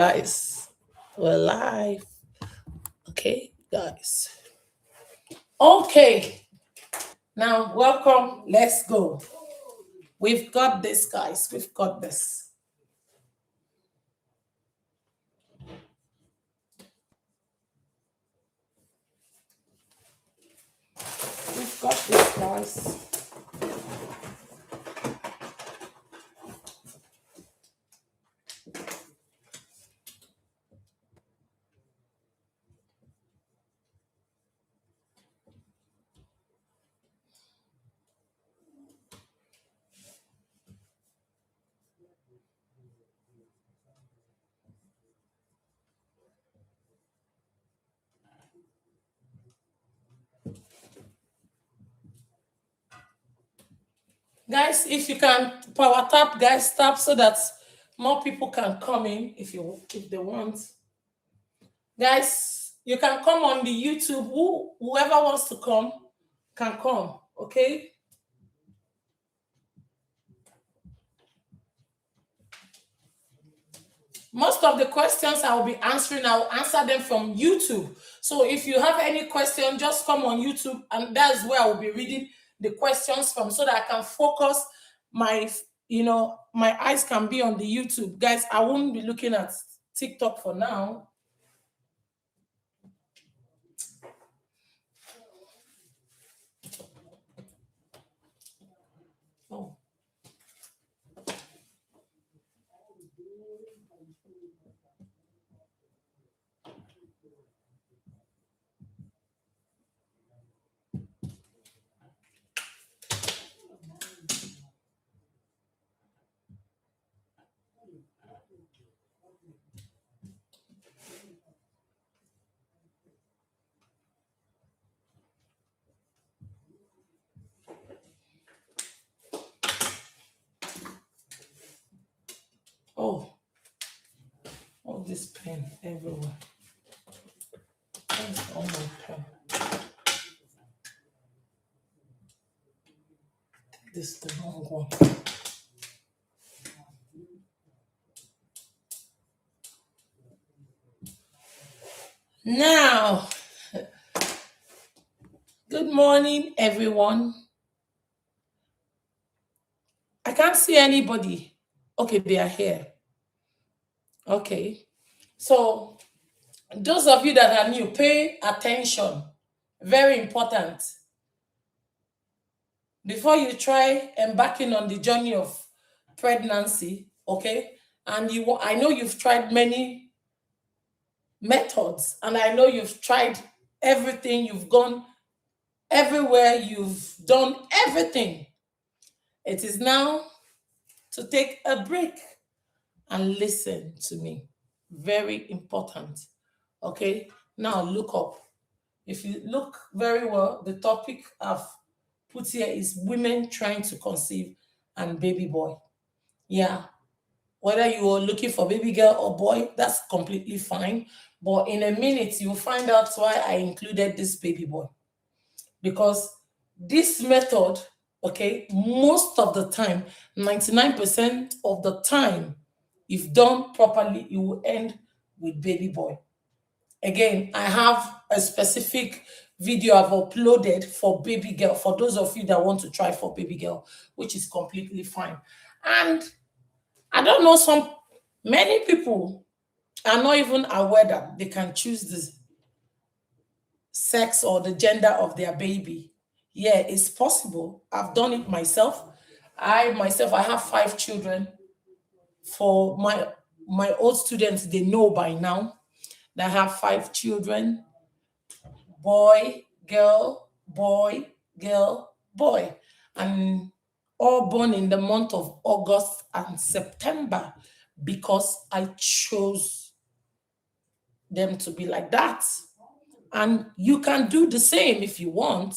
Guys, we're live. Okay, guys. Okay, now welcome. Let's go. We've got this, guys. We've got this. We've got this, guys. Guys, if you can power tap, guys, tap so that more people can come in if they want. Guys, you can come on the YouTube. Whoever wants to come can come. Okay. Most of the questions I will be answering, I'll answer them from YouTube. So if you have any question, just come on YouTube, and that's where I will be reading the questions from so that I can focus my eyes can be on the YouTube. Guys, I won't be looking at TikTok for now. Oh. Oh, all this pen everywhere. That's all my pen. This is the wrong one. Now, good morning, everyone. I can't see anybody. Okay, they are here. Okay. So, those of you that are new, pay attention. Very important. Before you try embarking on the journey of pregnancy, okay? And I know you've tried many methods, and I know you've tried everything, you've gone everywhere, you've done everything. It is now to take a break and listen to me. Very important. Okay, now look up. If you look very well, the topic I've put here is women trying to conceive and baby boy. Yeah, whether you are looking for baby girl or boy, that's completely fine. But in a minute, you'll find out why I included this baby boy. Because this method, okay, most of the time, 99% of the time, if done properly, it will end with baby boy. Again, I have a specific video I've uploaded for baby girl, for those of you that want to try for baby girl, which is completely fine. And I don't know, many people are not even aware that they can choose the sex or the gender of their baby. Yeah, it's possible. I've done it myself. I have 5 children. For my old students, they know by now that I have 5 children: boy, girl, boy, girl, boy, and all born in the month of August and September because I chose them to be like that. And you can do the same if you want.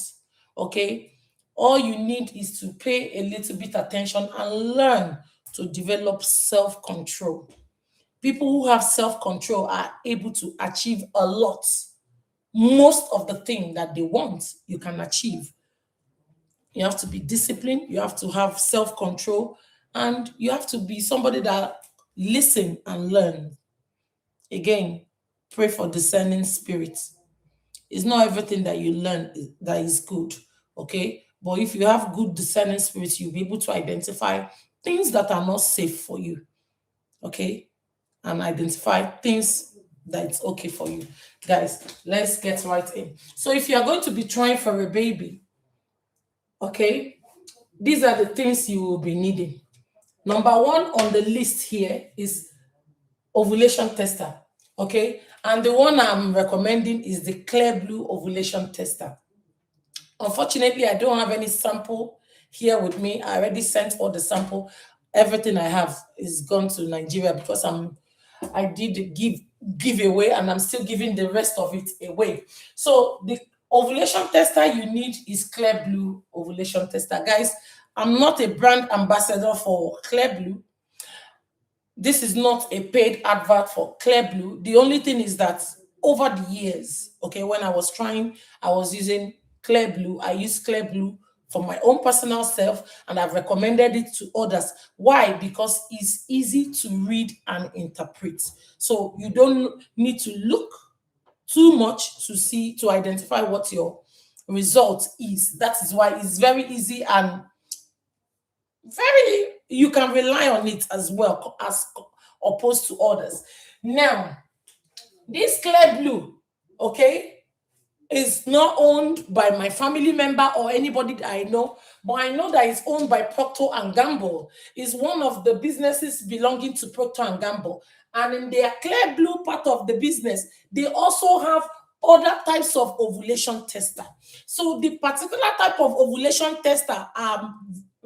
Okay, all you need is to pay a little bit attention and learn to develop self-control. People who have self-control are able to achieve a lot. Most of the thing that they want, you can achieve. You have to be disciplined, you have to have self-control, and you have to be somebody that listen and learn. Again, pray for discerning spirits. It's not everything that you learn that is good, okay? But if you have good discerning spirits, you'll be able to identify things that are not safe for you, okay? And identify things that's okay for you. Guys, let's get right in. So if you are going to be trying for a baby, okay, these are the things you will be needing. Number one on the list here is ovulation tester, okay? And the one I'm recommending is the clear blue ovulation tester. Unfortunately, I don't have any sample here with me. I already sent all the sample. Everything I have is gone to Nigeria because I did give away and I'm still giving the rest of it away. So the ovulation tester you need is Clear Blue ovulation tester. Guys, I'm not a brand ambassador for Clear Blue. This is not a paid advert for Clear Blue. The only thing is that over the years, okay, when I was trying, I was using Clear Blue. I use Clear Blue for my own personal self, and I've recommended it to others. Why? Because it's easy to read and interpret. So you don't need to look too much to identify what your result is. That is why it's very easy and very you can rely on it as well as opposed to others. Now, this Clear Blue, okay, is not owned by my family member or anybody that I know, but I know that it's owned by Procter and Gamble. It's one of the businesses belonging to Procter and Gamble. And in their Clear Blue part of the business, they also have other types of ovulation tester. So the particular type of ovulation tester I'm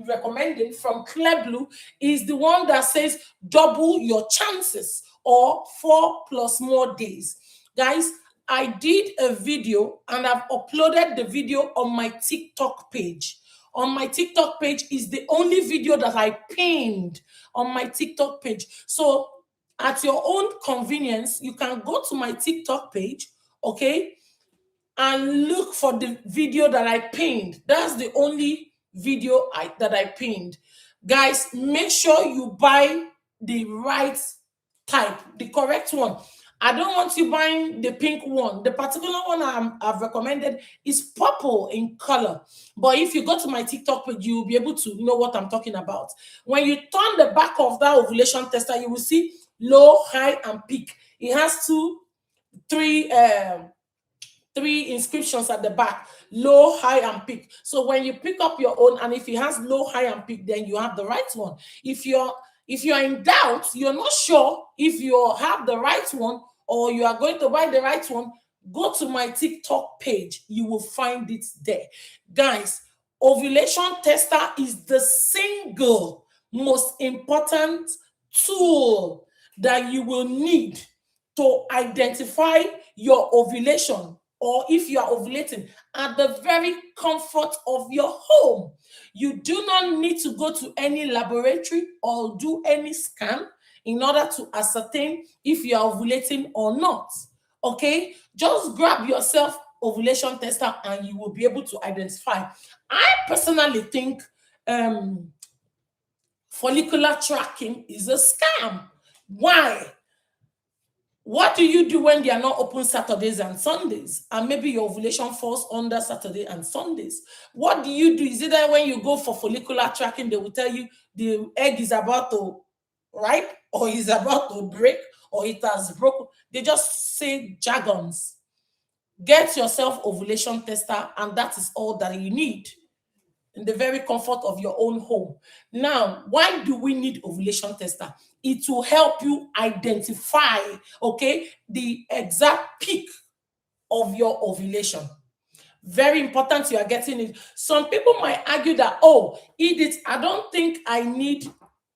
recommending from Clear Blue is the one that says double your chances or 4+ more days. Guys, I did a video and I've uploaded the video on my TikTok page. On my TikTok page is the only video that I pinned on my TikTok page. So at your own convenience, you can go to my TikTok page, okay, and look for the video that I pinned. That's the only video that I pinned. Guys, make sure you buy the right type, the correct one. I don't want you buying the pink one. The particular one I've recommended is purple in color. But if you go to my TikTok page, you'll be able to know what I'm talking about. When you turn the back of that ovulation tester, you will see low, high, and peak. It has three inscriptions at the back: low, high, and peak. So when you pick up your own, and if it has low, high, and peak, then you have the right one. If you're in doubt, you're not sure if you have the right one or you are going to buy the right one, go to my TikTok page. You will find it there. Guys, ovulation tester is the single most important tool that you will need to identify your ovulation, or if you are ovulating at the very comfort of your home. You do not need to go to any laboratory or do any scan in order to ascertain if you are ovulating or not. Okay, just grab yourself ovulation tester and you will be able to identify. I personally think follicular tracking is a scam. Why? What do you do when they are not open Saturdays and Sundays? And maybe your ovulation falls under Saturday and Sundays. What do you do? Is it that when you go for follicular tracking, they will tell you the egg is about to ripe, or is about to break, or it has broken? They just say jargons. Get yourself ovulation tester, and that is all that you need in the very comfort of your own home. Now, why do we need ovulation tester? It will help you identify, okay, the exact peak of your ovulation. Very important you are getting it. Some people might argue that, oh, Edith, I don't think I need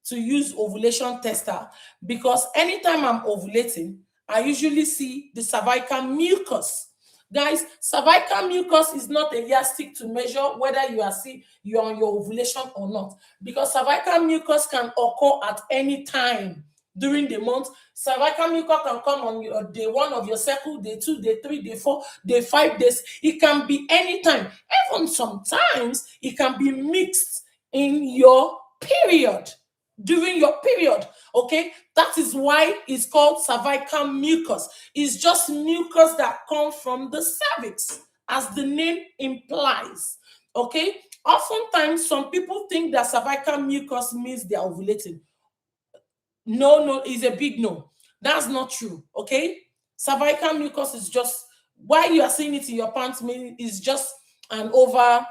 to use ovulation tester because anytime I'm ovulating, I usually see the cervical mucus. Guys, cervical mucus is not a yardstick to measure whether you're on your ovulation or not, because cervical mucus can occur at any time during the month. Cervical mucus can come on your day 1 of your cycle, day 2, day 3, day 4, day 5 days. It can be anytime. Even sometimes it can be mixed in your period. during your period. Okay, that is why it's called cervical mucus. It's just mucus that comes from the cervix, as the name implies. Okay, oftentimes some people think that cervical mucus means they are ovulating. No, no, it's a big no. That's not true. Okay, cervical mucus is just, why you are seeing it in your pants, mean is just an over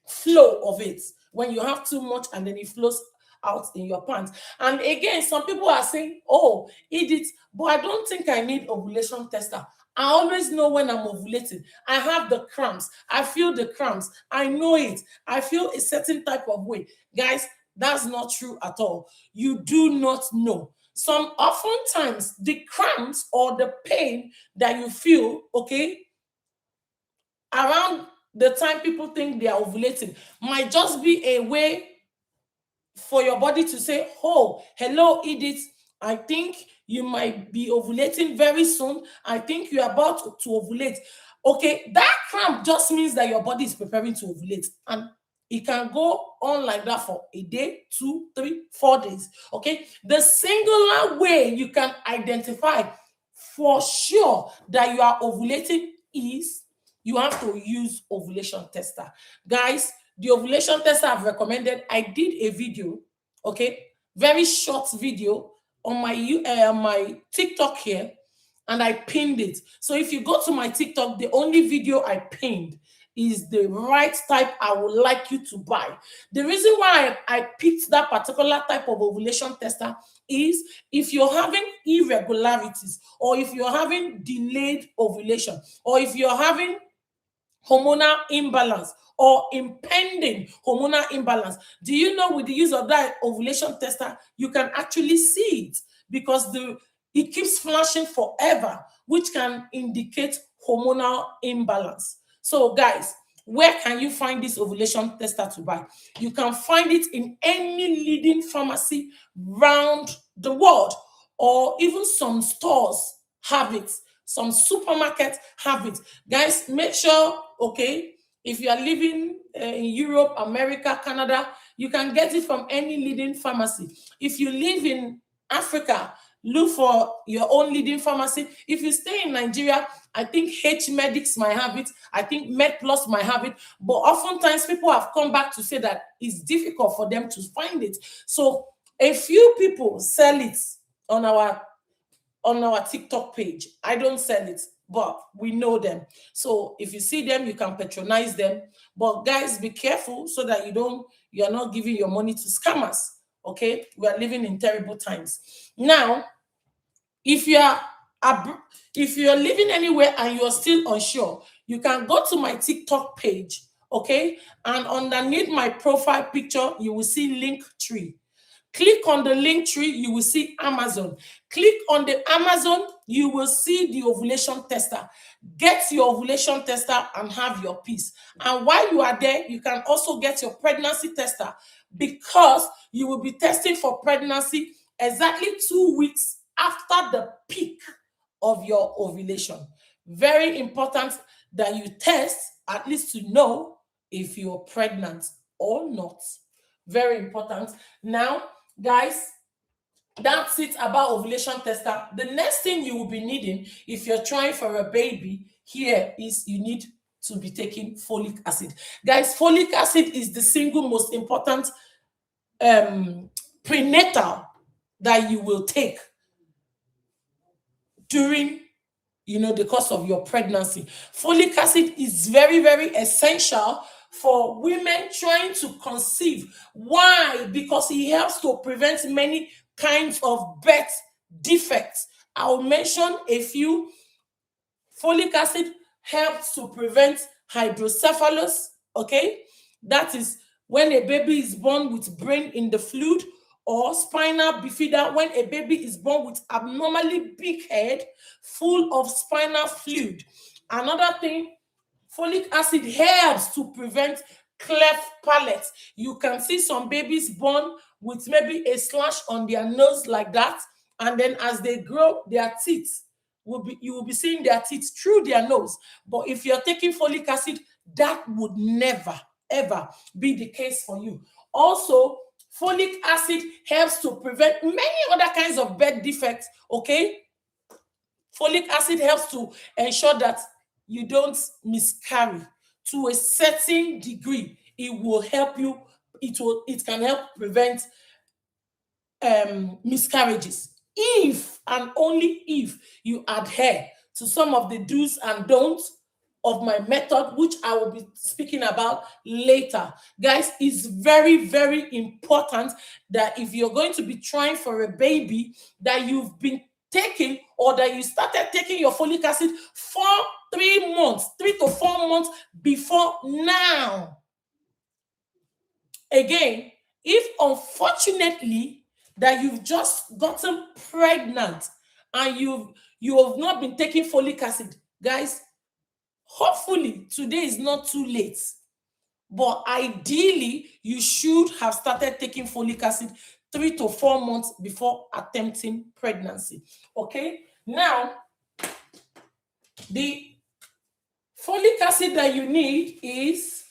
flow of it when you have too much and then it flows out in your pants. And again, some people are saying, oh, Edith, but I don't think I need ovulation tester. I always know when I'm ovulating. I have the cramps. I feel the cramps. I know it. I feel a certain type of way. Guys, that's not true at all. You do not know. Some oftentimes the cramps or the pain that you feel, okay, around the time people think they are ovulating might just be a way for your body to say, oh, hello, Edith, I think you might be ovulating very soon. I think you're about to ovulate. Okay, that cramp just means that your body is preparing to ovulate. And it can go on like that for a day, 2, 3, 4 days. Okay, the singular way you can identify for sure that you are ovulating is you have to use ovulation tester. Guys, the ovulation tester I've recommended, I did a video, okay, very short video on my TikTok here, and I pinned it. So if you go to my TikTok, the only video I pinned is the right type I would like you to buy. The reason why I picked that particular type of ovulation tester is if you're having irregularities, or if you're having delayed ovulation, or if you're having hormonal imbalance or impending hormonal imbalance. Do you know with the use of that ovulation tester, you can actually see it, because it keeps flashing forever, which can indicate hormonal imbalance. So guys, where can you find this ovulation tester to buy? You can find it in any leading pharmacy around the world, or even some stores have it. Some supermarkets have it. Guys, make sure, okay, if you are living in Europe, America, Canada, you can get it from any leading pharmacy. If you live in Africa, look for your own leading pharmacy. If you stay in Nigeria, I think H Medics might have it. I think Med Plus might have it. But oftentimes people have come back to say that it's difficult for them to find it. So a few people sell it on our TikTok page. I don't sell it, but we know them. So if you see them, you can patronize them. But guys, be careful so that you're not giving your money to scammers. Okay, we are living in terrible times now. If you are if you're living anywhere and you're still unsure, you can go to my TikTok page, okay, and underneath my profile picture you will see link tree. Click on the link tree, you will see Amazon. Click on the Amazon, you will see the ovulation tester. Get your ovulation tester and have your peace. And while you are there, you can also get your pregnancy tester, because you will be testing for pregnancy exactly 2 weeks after the peak of your ovulation. Very important that you test at least to know if you're pregnant or not. Very important. Now, guys, that's it about ovulation tester. The next thing you will be needing if you're trying for a baby here is you need to be taking folic acid. Guys, folic acid is the single most important prenatal that you will take during the course of your pregnancy. Folic acid is very, very essential for women trying to conceive. Why? Because it helps to prevent many kinds of birth defects. I'll mention a few. Folic acid helps to prevent hydrocephalus, okay? That is when a baby is born with brain in the fluid, or spinal bifida, when a baby is born with abnormally big head full of spinal fluid. Another thing, folic acid helps to prevent cleft palate. You can see some babies born with maybe a slash on their nose like that, and then as they grow, their teeth you will be seeing their teeth through their nose. But if you're taking folic acid, that would never ever be the case for you. Also, Folic acid helps to prevent many other kinds of birth defects, okay? Folic acid helps to ensure that you don't miscarry. To a certain degree, it will help you, it can help prevent miscarriages if and only if you adhere to some of the do's and don'ts of my method, which I will be speaking about later. Guys, it's very, very important that if you're going to be trying for a baby, that you've been taking or that you started taking your folic acid for 3 months, 3 to 4 months before now. Again, if unfortunately that you've just gotten pregnant and you have not been taking folic acid, guys, hopefully today is not too late. But ideally, you should have started taking folic acid 3 to 4 months before attempting pregnancy. Okay? Now, the folic acid that you need is,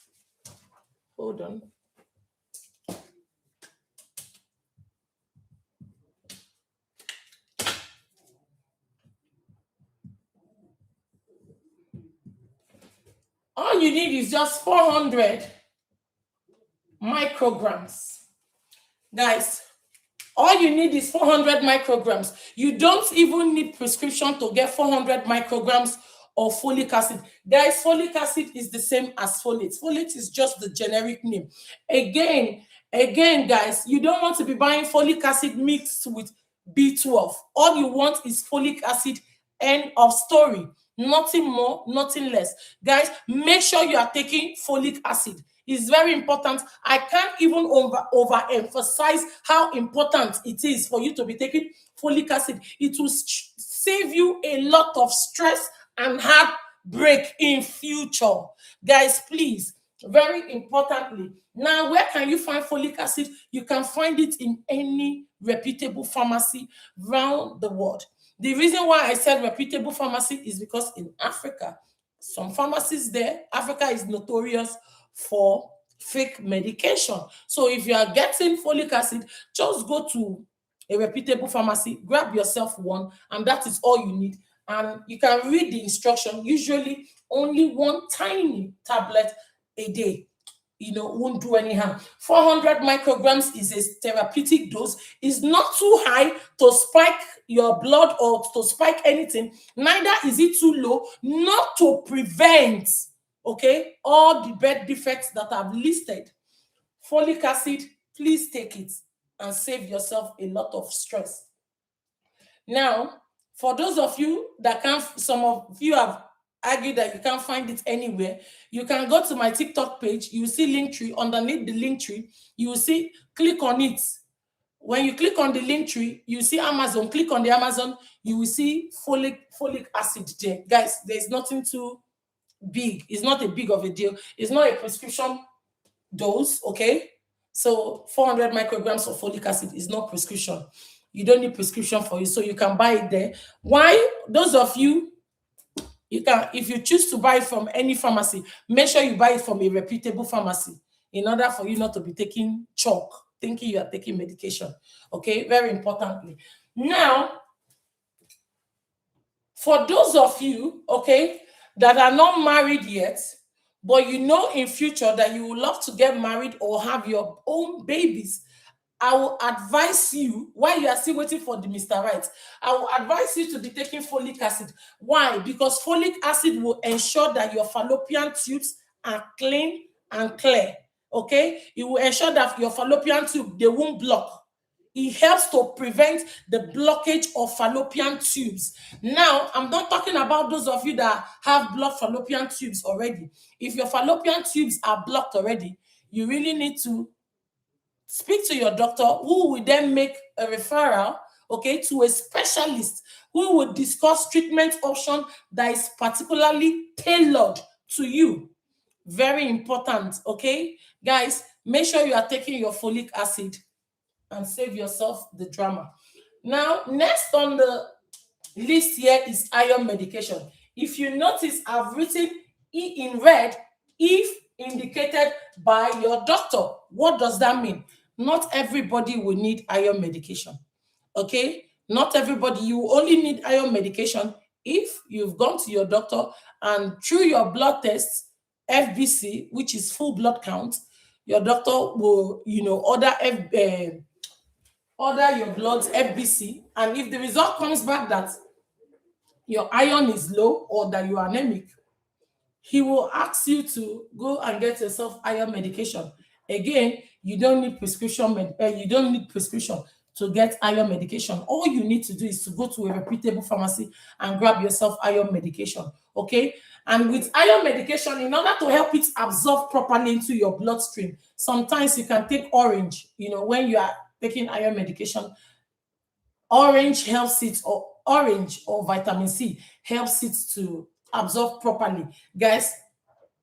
hold on. All you need is just 400 micrograms. Guys, all you need is 400 micrograms. You don't even need prescription to get 400 micrograms of folic acid. Guys, folic acid is the same as folate. Folate is just the generic name. Again, guys, you don't want to be buying folic acid mixed with B12. All you want is folic acid, end of story. Nothing more, nothing less. Guys, make sure you are taking folic acid. It's very important. I can't even overemphasize how important it is for you to be taking folic acid. It will save you a lot of stress and heartbreak in future. Guys, please, very importantly, now where can you find folic acid? You can find it in any reputable pharmacy around the world. The reason why I said reputable pharmacy is because in Africa, some pharmacies there, Africa is notorious for fake medication. So if you are getting folic acid, just go to a reputable pharmacy, grab yourself one, and that is all you need. And you can read the instruction. Usually only one tiny tablet a day, won't do any harm. 400 micrograms is a therapeutic dose. It's not too high to spike your blood or to spike anything. Neither is it too low, not to prevent, okay, all the birth defects that I've listed. Folic acid, please take it and save yourself a lot of stress. Now, for those of you that can't, some of you have argued that you can't find it anywhere, you can go to my TikTok page. You see Linktree. Underneath the Linktree, you will see, click on it. When you click on the Linktree, you see Amazon. Click on the Amazon, you will see folic acid there. Guys, there's nothing too big. It's not a big of a deal. It's not a prescription dose, okay? So 400 micrograms of folic acid is not prescription. You don't need prescription for it, so you can buy it there. Why? Those of you, you can, if you choose to buy it from any pharmacy, make sure you buy it from a reputable pharmacy in order for you not to be taking chalk, thinking you are taking medication. Okay, very importantly. Now, for those of you, okay, that are not married yet, but you know in future that you would love to get married or have your own babies, I will advise you, while you are still waiting for the Mr. Right, I will advise you to be taking folic acid. Why? Because folic acid will ensure that your fallopian tubes are clean and clear. Okay? It will ensure that your fallopian tube, they won't block. It helps to prevent the blockage of fallopian tubes. Now, I'm not talking about those of you that have blocked fallopian tubes already. If your fallopian tubes are blocked already, you really need to speak to your doctor, who will then make a referral, okay, to a specialist who will discuss treatment option that is particularly tailored to you. Very important, okay? Guys, make sure you are taking your folic acid and save yourself the drama. Now, next on the list here is iron medication. If you notice, I've written E in red, if indicated by your doctor. What does that mean? not everybody will need iron medication. Okay, not everybody. You only need iron medication if you've gone to your doctor and through your blood tests, FBC, which is full blood count, your doctor will, order your bloods FBC, and if the result comes back that your iron is low or that you are anemic, he will ask you to go and get yourself iron medication. Again, you don't need prescription to get iron medication. All you need to do is to go to a reputable pharmacy and grab yourself iron medication. Okay, and with iron medication, in order to help it absorb properly into your bloodstream, sometimes you can take orange. When you are taking iron medication, orange helps it, or orange or vitamin C helps it to absorb properly. Guys,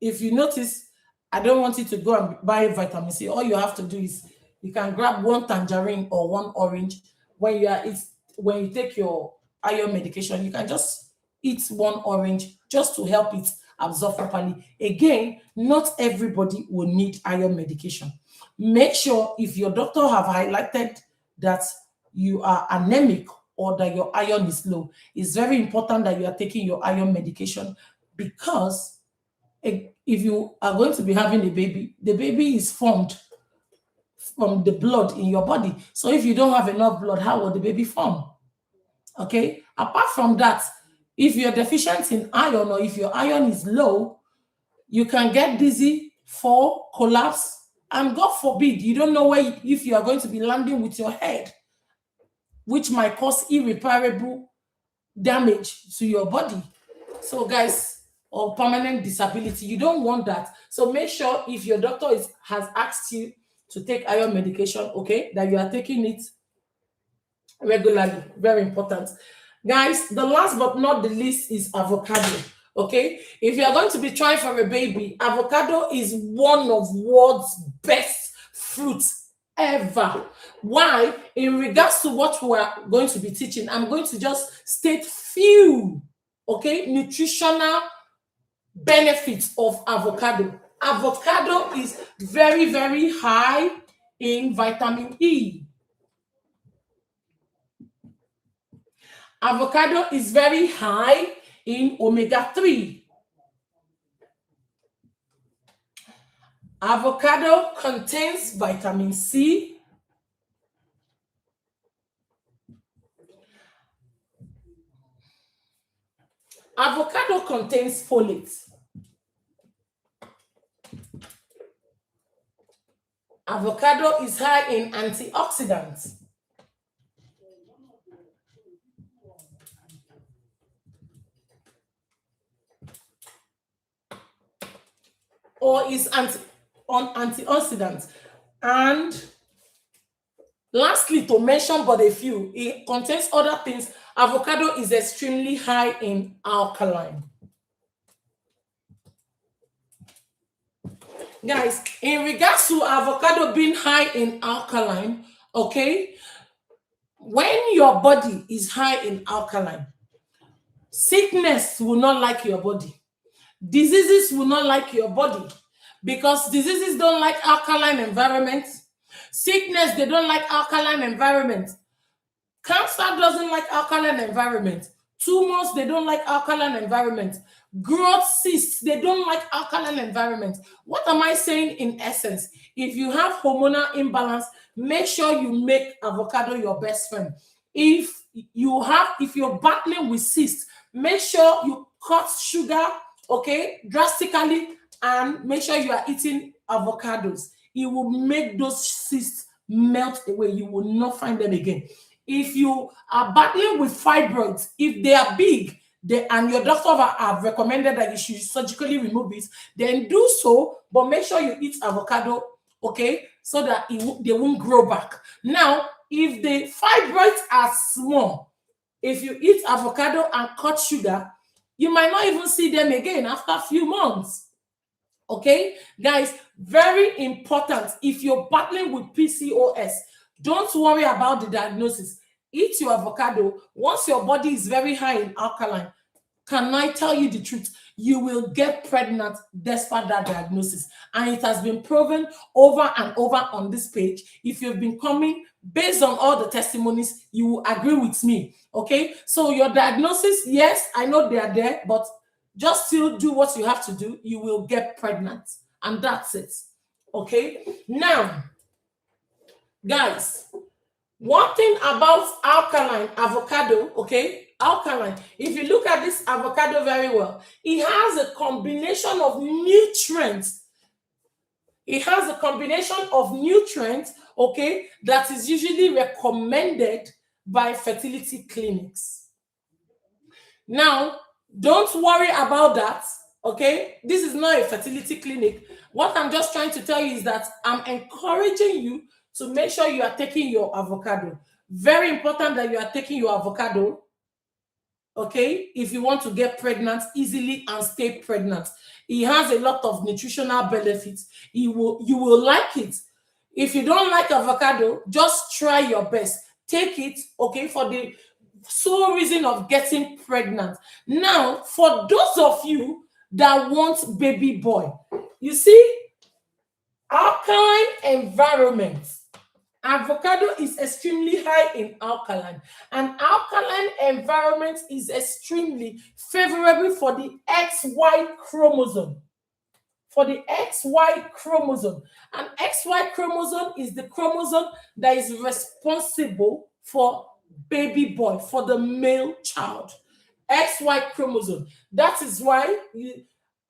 if you notice, I don't want you to go and buy vitamin C. All you have to do is you can grab one tangerine or one orange. When you take your iron medication, you can just eat one orange just to help it absorb properly. Again, not everybody will need iron medication. Make sure, if your doctor have highlighted that you are anemic or that your iron is low, it's very important that you are taking your iron medication, because if you are going to be having a baby, the baby is formed from the blood in your body. So if you don't have enough blood, how will the baby form? Okay. Apart from that, if you're deficient in iron, or if your iron is low, you can get dizzy, fall, collapse, and God forbid, you don't know if you are going to be landing with your head, which might cause irreparable damage to your body. So guys, or permanent disability, you don't want that. So make sure, if your doctor has asked you to take iron medication, okay, that you are taking it regularly. Very important. Guys, the last but not the least is avocado. Okay, if you are going to be trying for a baby, avocado is one of world's best fruits ever. Why? In regards to what we are going to be teaching, I'm going to just state few, okay, nutritional benefits of avocado. Avocado is very, very high in vitamin E. Avocado is very high in omega-3. Avocado contains vitamin C. Avocado contains folate. Avocado is high in antioxidants. Or is antioxidants. And lastly, to mention but a few, it contains other things. Avocado is extremely high in alkaline. Guys, in regards to avocado being high in alkaline, okay, when your body is high in alkaline, sickness will not like your body. Diseases will not like your body, because diseases don't like alkaline environments. Sickness, they don't like alkaline environment. Cancer doesn't like alkaline environment. Tumors, they don't like alkaline environment. Growth cysts, they don't like alkaline environment. What am I saying in essence? If you have hormonal imbalance, make sure you make avocado your best friend. If you're battling with cysts, make sure you cut sugar, okay, drastically, and make sure you are eating avocados. It will make those cysts melt away. You will not find them again. If you are battling with fibroids, if they are big, and your doctor have recommended that you should surgically remove it, then do so, but make sure you eat avocado, okay, so that they won't grow back. Now, if the fibroids are small, if you eat avocado and cut sugar, you might not even see them again after a few months. Okay, guys, very important. If you're battling with PCOS, don't worry about the diagnosis. Eat your avocado. Once your body is very high in alkaline, can I tell you the truth? you will get pregnant despite that diagnosis. And it has been proven over and over on this page. If you've been coming, based on all the testimonies, you will agree with me. Okay, so your diagnosis, yes, I know they are there, but just still do what you have to do. You will get pregnant, and that's it. Okay, now, guys, one thing about alkaline avocado, okay, alkaline, if you look at this avocado very well, it has a combination of nutrients. It has a combination of nutrients, okay, that is usually recommended by fertility clinics. Now, don't worry about that, okay? This is not a fertility clinic. What I'm just trying to tell you is that I'm encouraging you to make sure you are taking your avocado. Very important that you are taking your avocado, okay, if you want to get pregnant easily and stay pregnant. It has a lot of nutritional benefits. You will like it. If you don't like avocado, just try your best. Take it, okay, for the sole reason of getting pregnant. Now, for those of you that want baby boy, you see, alkaline environment, avocado is extremely high in alkaline, and alkaline environment is extremely favorable for the XY chromosome. For the XY chromosome. And XY chromosome is the chromosome that is responsible for baby boy, for the male child. XY chromosome. That is why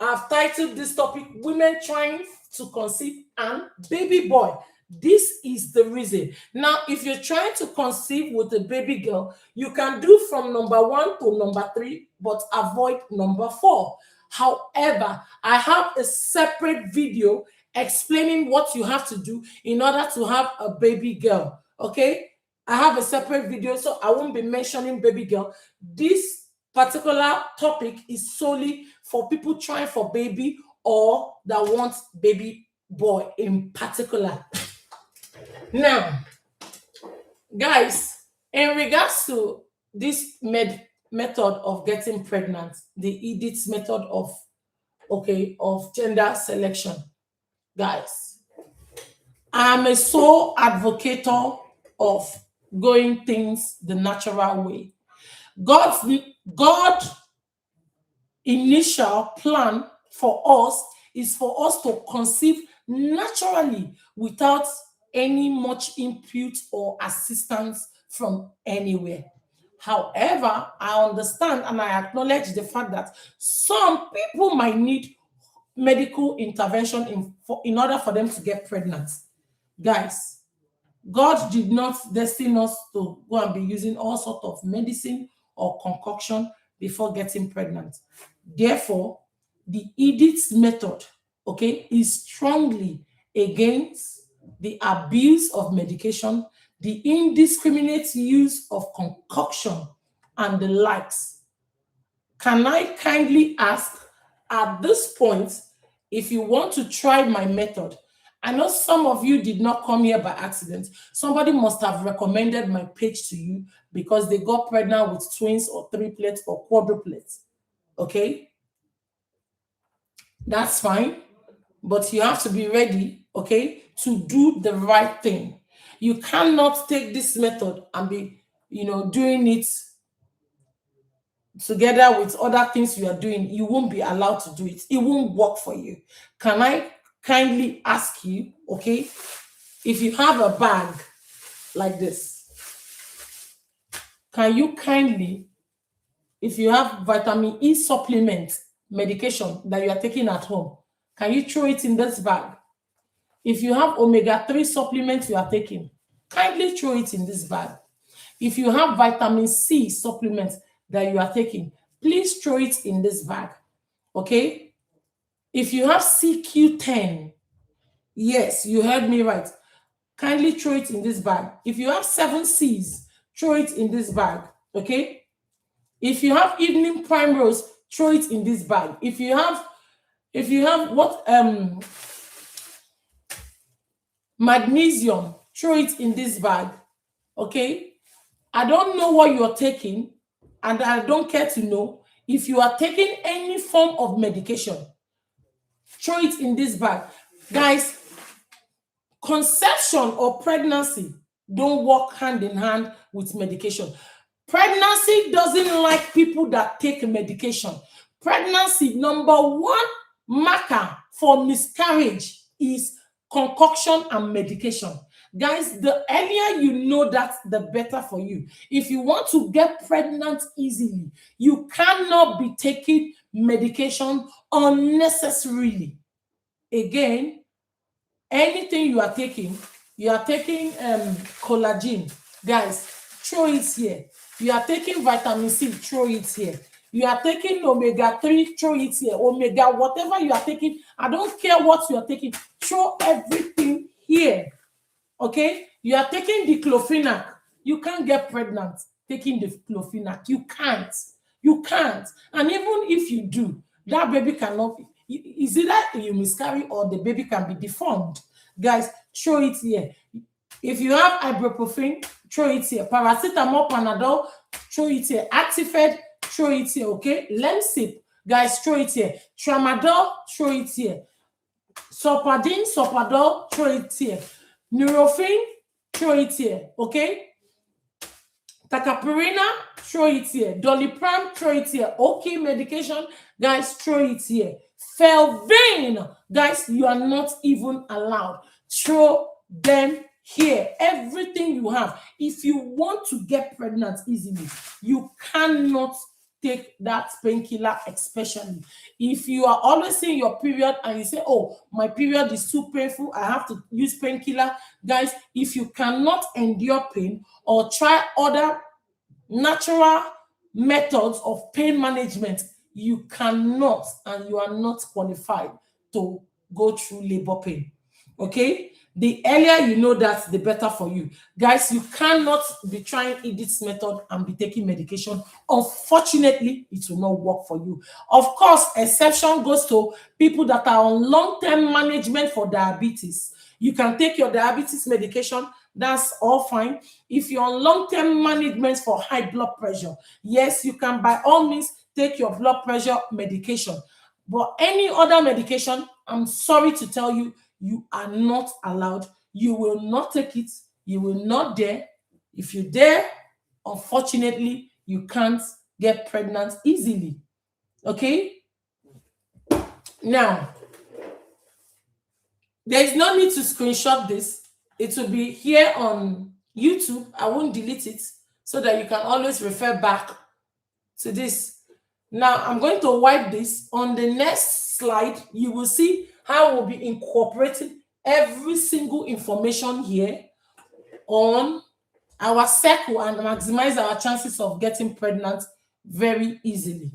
I've titled this topic, Women Trying to Conceive and Baby Boy. This is the reason. Now, if you're trying to conceive with a baby girl, you can do from number 1 to number 3, but avoid number 4. However, I have a separate video explaining what you have to do in order to have a baby girl. Okay? I have a separate video, so I won't be mentioning baby girl. This particular topic is solely for people trying for baby or that want baby boy in particular. Now, guys, in regards to this method of getting pregnant, the Edith's method of gender selection, guys, I'm a sole advocate of going things the natural way. God's initial plan for us is for us to conceive naturally without any much input or assistance from anywhere. However, I understand and I acknowledge the fact that some people might need medical intervention in order for them to get pregnant. Guys, God did not destine us to go and be using all sorts of medicine or concoction before getting pregnant. Therefore, the Edith's method, is strongly against the abuse of medication, the indiscriminate use of concoction, and the likes. Can I kindly ask at this point, if you want to try my method? I know some of you did not come here by accident. Somebody must have recommended my page to you because they got pregnant with twins or triplets or quadruplets. Okay? That's fine. But you have to be ready, to do the right thing. You cannot take this method and be, doing it together with other things you are doing. You won't be allowed to do it. It won't work for you. Can I kindly ask you, if you have a bag like this, can you kindly, if you have vitamin E supplement medication that you are taking at home, can you throw it in this bag? If you have omega-3 supplements you are taking, kindly throw it in this bag. If you have vitamin C supplements that you are taking, please throw it in this bag. Okay? If you have CQ10, yes, you heard me right. Kindly throw it in this bag. If you have 7 C's, throw it in this bag. Okay? If you have evening primrose, throw it in this bag. If you have magnesium, throw it in this bag. Okay? I don't know what you're taking, and I don't care to know. If you are taking any form of medication, throw it in this bag. Guys, conception or pregnancy don't work hand in hand with medication. Pregnancy doesn't like people that take medication. Pregnancy, number one marker for miscarriage is concoction and medication. Guys, the earlier you know that, the better for you. If you want to get pregnant easily, you cannot be taking medication unnecessarily. Again, anything you are taking collagen, guys, throw it here. You are taking vitamin C, throw it here. You are taking omega-3, throw it here. Omega, whatever you are taking, I don't care what you are taking, throw everything here. Okay, you are taking diclofenac. You can't get pregnant taking the diclofenac. You can't. And even if you do, that baby cannot. Is it that you miscarry or the baby can be deformed? Guys, throw it here. If you have ibuprofen, throw it here. Paracetamol, Panadol, throw it here. Actifed, throw it here. Okay, Lemsip, guys, throw it here. Tramadol, throw it here. Sopadine, Sopadol, throw it here. Nurofen, throw it here. Okay, Tacapurina, throw it here. Doliprane, throw it here. Okay, medication, guys, throw it here. Felvane, guys, you are not even allowed. Throw them here. Everything you have. If you want to get pregnant easily, you cannot take that painkiller, especially if you are always seeing your period and you say, oh, my period is too painful, I have to use painkiller. Guys, if you cannot endure pain or try other natural methods of pain management, you cannot, and you are not qualified to go through labor pain. Okay, the earlier you know that, the better for you. Guys, you cannot be trying Edith's method and be taking medication. Unfortunately, it will not work for you. Of course, exception goes to people that are on long-term management for diabetes. You can take your diabetes medication, that's all fine. If you're on long-term management for high blood pressure, yes, you can by all means take your blood pressure medication. But any other medication, I'm sorry to tell you, you are not allowed. You will not take it. You will not dare. If you dare, unfortunately, you can't get pregnant easily. Okay? Now, there is no need to screenshot this. It will be here on YouTube. I won't delete it so that you can always refer back to this. Now, I'm going to wipe this. On the next slide, you will see how we'll be incorporating every single information here on our circle and maximize our chances of getting pregnant very easily.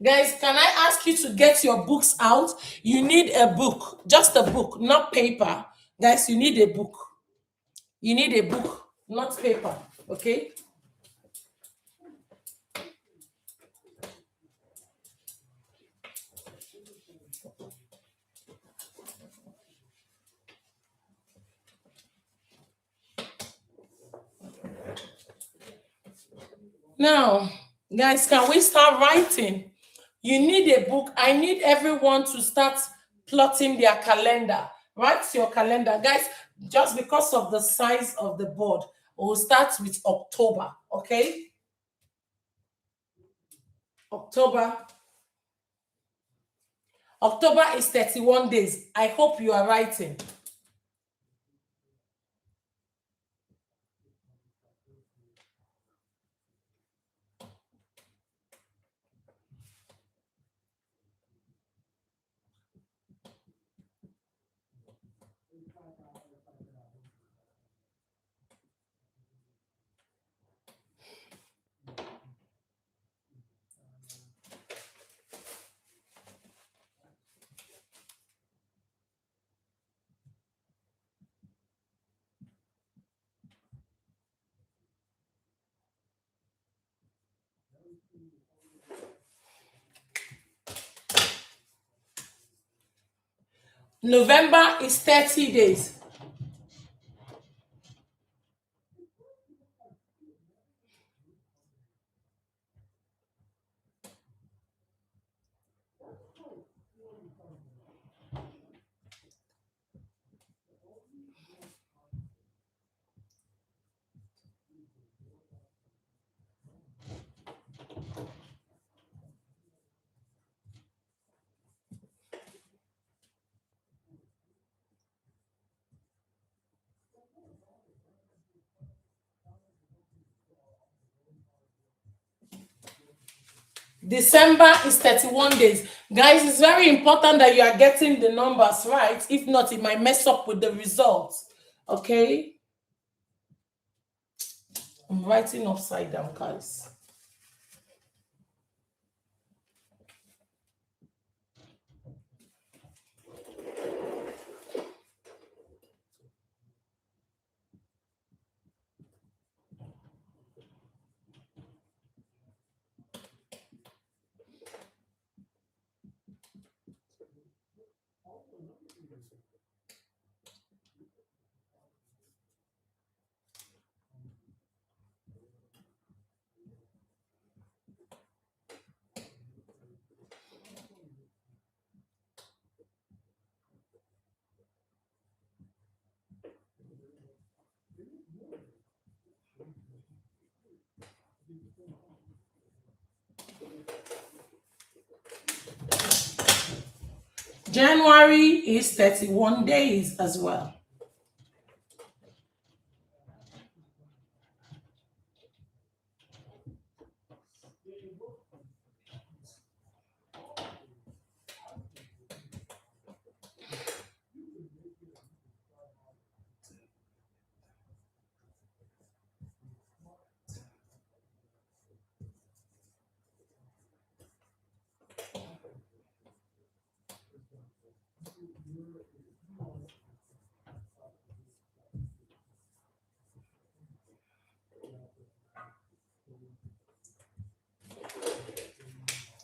Guys, can I ask you to get your books out? You need a book, just a book, not paper. Guys, you need a book. You need a book, not paper, okay? Now, guys, can we start writing? You need a book. I need everyone to start plotting their calendar. Write your calendar. Guys, just because of the size of the board, we'll start with October, okay? October. October is 31 days. I hope you are writing. November is 30 days. December is 31 days. Guys, it's very important that you are getting the numbers right. If not, it might mess up with the results. Okay? I'm writing upside down, guys. January is 31 days as well.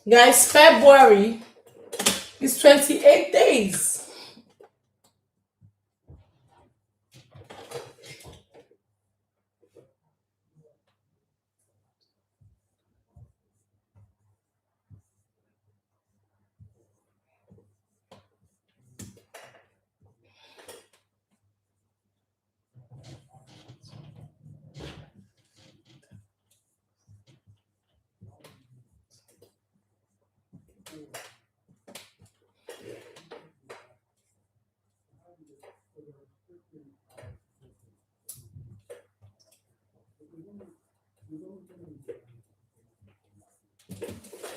Guys, February is 28 days.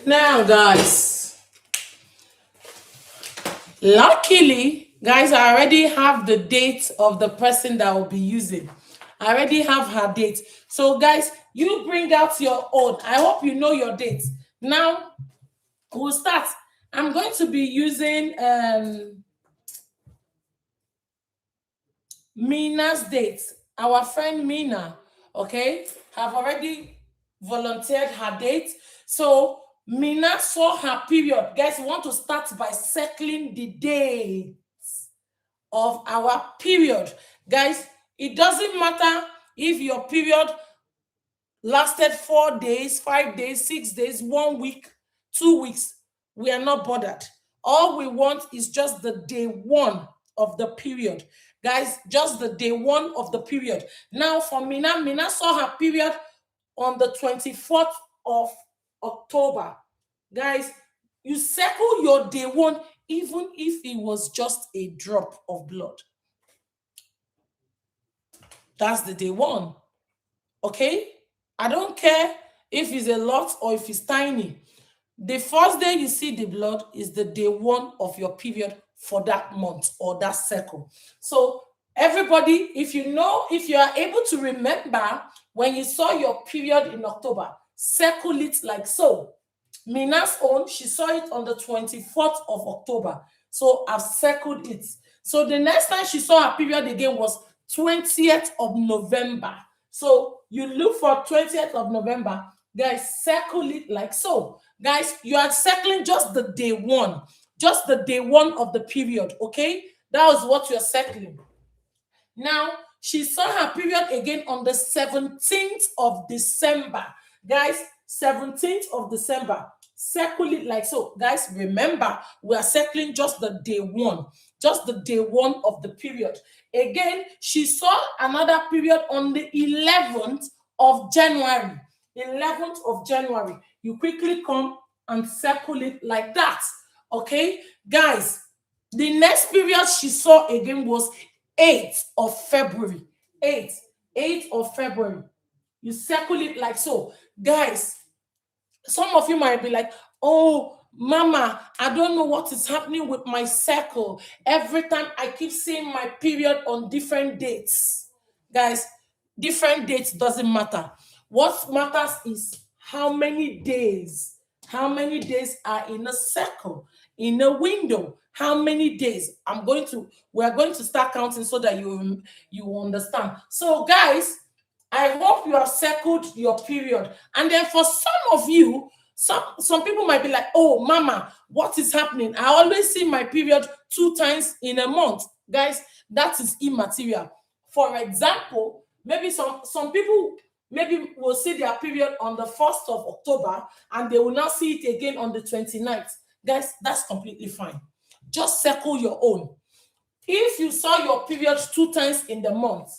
Now, guys, luckily, guys, I already have the date of the person that will be using. I already have her date. So, guys, you bring out your own. I hope you know your date. Now, we'll start. I'm going to be using Mina's date. Our friend Mina, okay, have already volunteered her date. So Mina saw her period. Guys, we want to start by circling the day of our period. Guys, it doesn't matter if your period lasted 4 days, 5 days, 6 days, 1 week, 2 weeks. We are not bothered. All we want is just the day one of the period. Guys, just the day one of the period. Now, for Mina, Mina saw her period on the 24th of October. Guys, you circle your day one, even if it was just a drop of blood. That's the day one. Okay? I don't care if it's a lot or if it's tiny. The first day you see the blood is the day one of your period for that month or that cycle. So, everybody, if you know, if you are able to remember when you saw your period in October, circle it like so. Mina's own, she saw it on the 24th of October. So, I've circled it. So, the next time she saw her period again was 20th of November. So, you look for 20th of November. Guys, circle it like so. Guys, you are circling just the day one of the period, okay? That was what you're circling. Now, she saw her period again on the 17th of December. Guys, 17th of December. Circle it like so. Guys, remember, we are circling just the day one. Just the day one of the period. Again, she saw another period on the 11th of January. 11th of January. You quickly come and circle it like that. Okay? Guys, the next period she saw again was 8th of February. 8th, 8th of February. You circle it like so. Guys, some of you might be like, oh, Mama, I don't know what is happening with my circle. Every time I keep seeing my period on different dates. Guys, different dates doesn't matter. What matters is how many days. How many days are in a circle, in a window? How many days? We're going to start counting so that you understand. So, guys, I hope you have circled your period. And then for some of you, some people might be like, oh, Mama, what is happening? I always see my period 2 times in a month. Guys, that is immaterial. For example, maybe some people maybe will see their period on the 1st of October and they will not see it again on the 29th. Guys, that's completely fine. Just circle your own. If you saw your period 2 times in the month,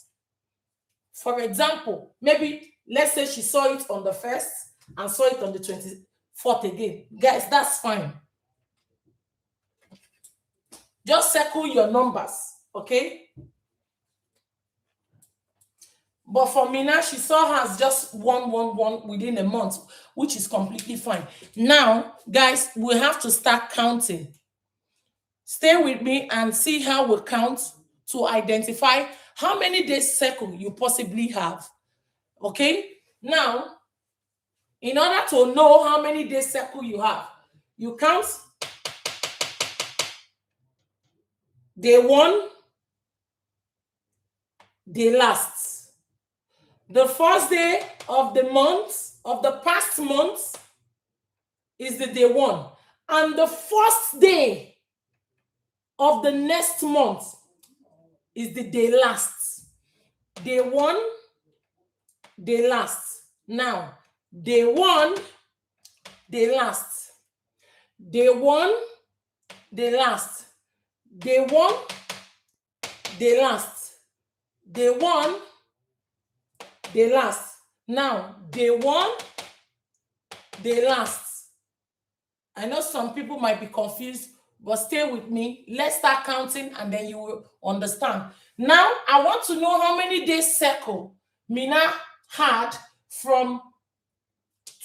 for example, maybe let's say she saw it on the 1st and saw it on the 24th again. Guys, that's fine. Just circle your numbers, okay? But for Mina, she saw hers just 111 within a month, which is completely fine. Now, guys, we have to start counting. Stay with me and see how we count to identify how many days circle you possibly have. Okay? Now, in order to know how many days circle you have, you count day 1, day last. The first day of the month, of the past month, is the day 1. And the first day of the next month is the day last. Day 1, day last. Now, day 1, day last. Day 1, day last. Day 1, day last. Day 1, day last. Now, day 1, day last. I know some people might be confused, but stay with me. Let's start counting and then you will understand. Now, I want to know how many days circle Mina had from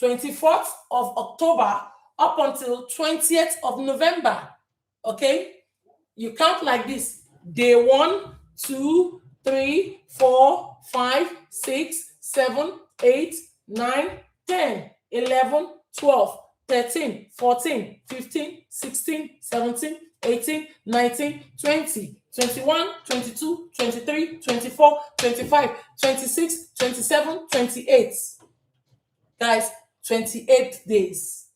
24th of October up until 20th of November. Okay? You count like this. Day 1, 2, 3, 4, 5, 6, 7, 8, 9, 10, 11, 12, 13, 14, 15, 16, 17, 18, 19, 20, 21, 22, 23, 24, 25, 26, 27, 28. Guys, 28 days.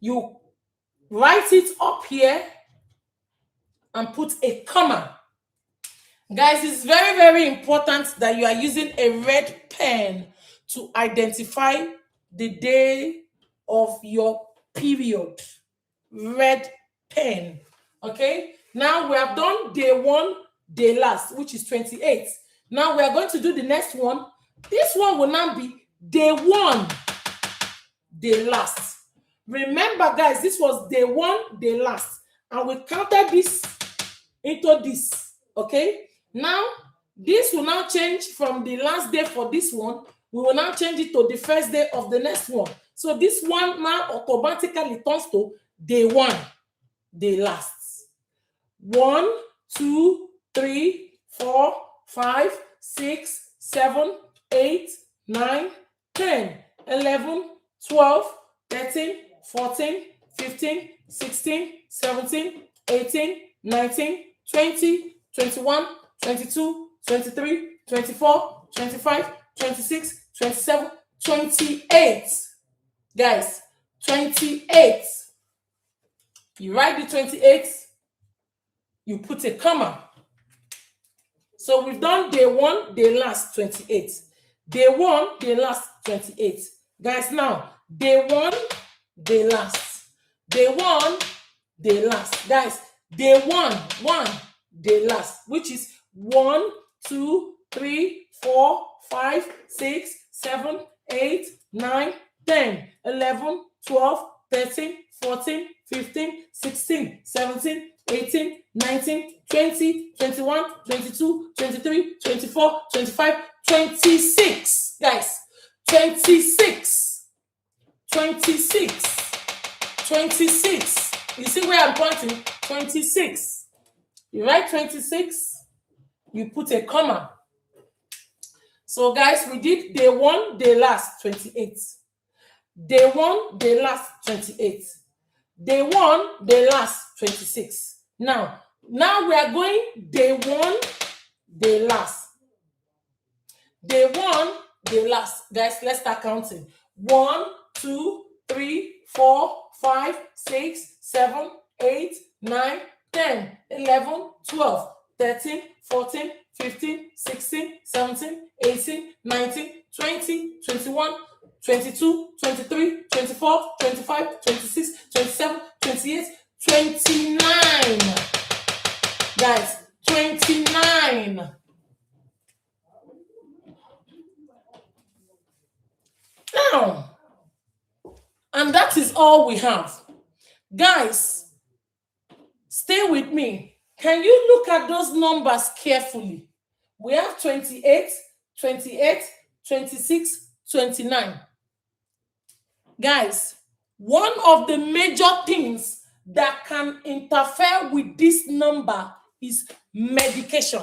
You write it up here and put a comma. Guys, it's very, very important that you are using a red pen to identify the day of your period. Red pen. Okay? Now we have done day 1, day last, which is 28. Now we are going to do the next one. This one will now be day 1, day last. Remember, guys, this was day 1, day last. And we counted this into this. Okay? Now, this will now change from the last day for this one. We will now change it to the first day of the next one. So this one now automatically turns to day 1, day last. 1, 2, 3, 4, 5, 6, 7, 8, 9, 10, 11, 12, 13, 14, 15, 16, 17, 18, 19, 20, 21, 22, 23, 24, 25, 26, 27, 28. Guys, 28. You write the 28, you put a comma. So we've done day 1, day last 28. Day 1, day last 28. Guys, now day 1, day last. Day 1, day last. Guys, day 1, day last, which is 1, 2, 3, 4, 5, 6, 7, 8, 9, 10, 11, 12, 13, 14, 15, 16, 17, 18, 19, 20, 21, 22, 23, 24, 25, 26. Guys, 26. 26. 26. You see where I'm pointing? 26. You write 26, you put a comma. So guys, we did day 1, day last 28. Day 1, day last 28. Day 1, day last 26. Now we are going day 1, day last. Day 1, day last. Guys, let's start counting. 1, 2, 3, 4, 5, 6, 7, 8, 9, 10, 11, 12, 13, 14, 15, 16, 17, 18, 19, 20, 21, 22, 23, 24, 25, 26, 27, 28, 29. Guys, 29. Now, and that is all we have. Guys, stay with me. Can you look at those numbers carefully? We have 28, 28, 26, 29. Guys, one of the major things that can interfere with this number is medication.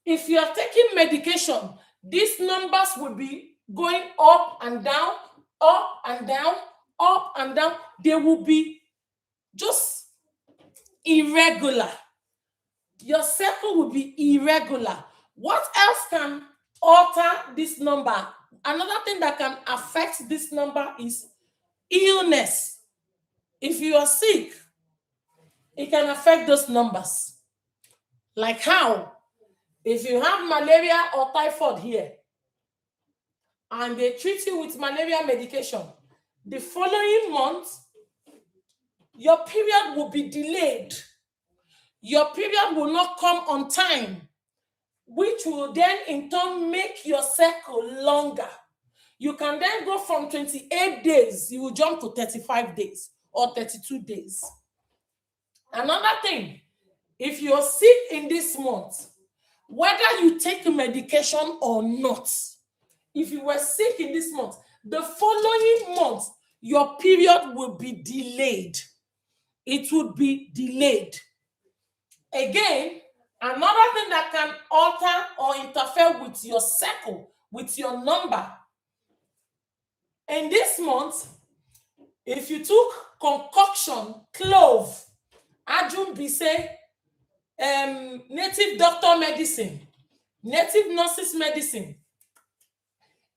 If you are taking medication, these numbers will be going up and down, up and down, up and down. They will be just irregular. Your circle will be irregular. What else can alter this number? Another thing that can affect this number is illness. If you are sick, it can affect those numbers. Like how? If you have malaria or typhoid here, and they treat you with malaria medication, the following month, your period will be delayed. Your period will not come on time, which will then in turn make your cycle longer. You can then go from 28 days, you will jump to 35 days or 32 days. Another thing, if you're sick in this month, whether you take medication or not, if you were sick in this month, the following month, your period will be delayed. It would be delayed. Again, another thing that can alter or interfere with your cycle, with your number. In this month, if you took concoction, clove, ajun bise, native doctor medicine, native nurses medicine,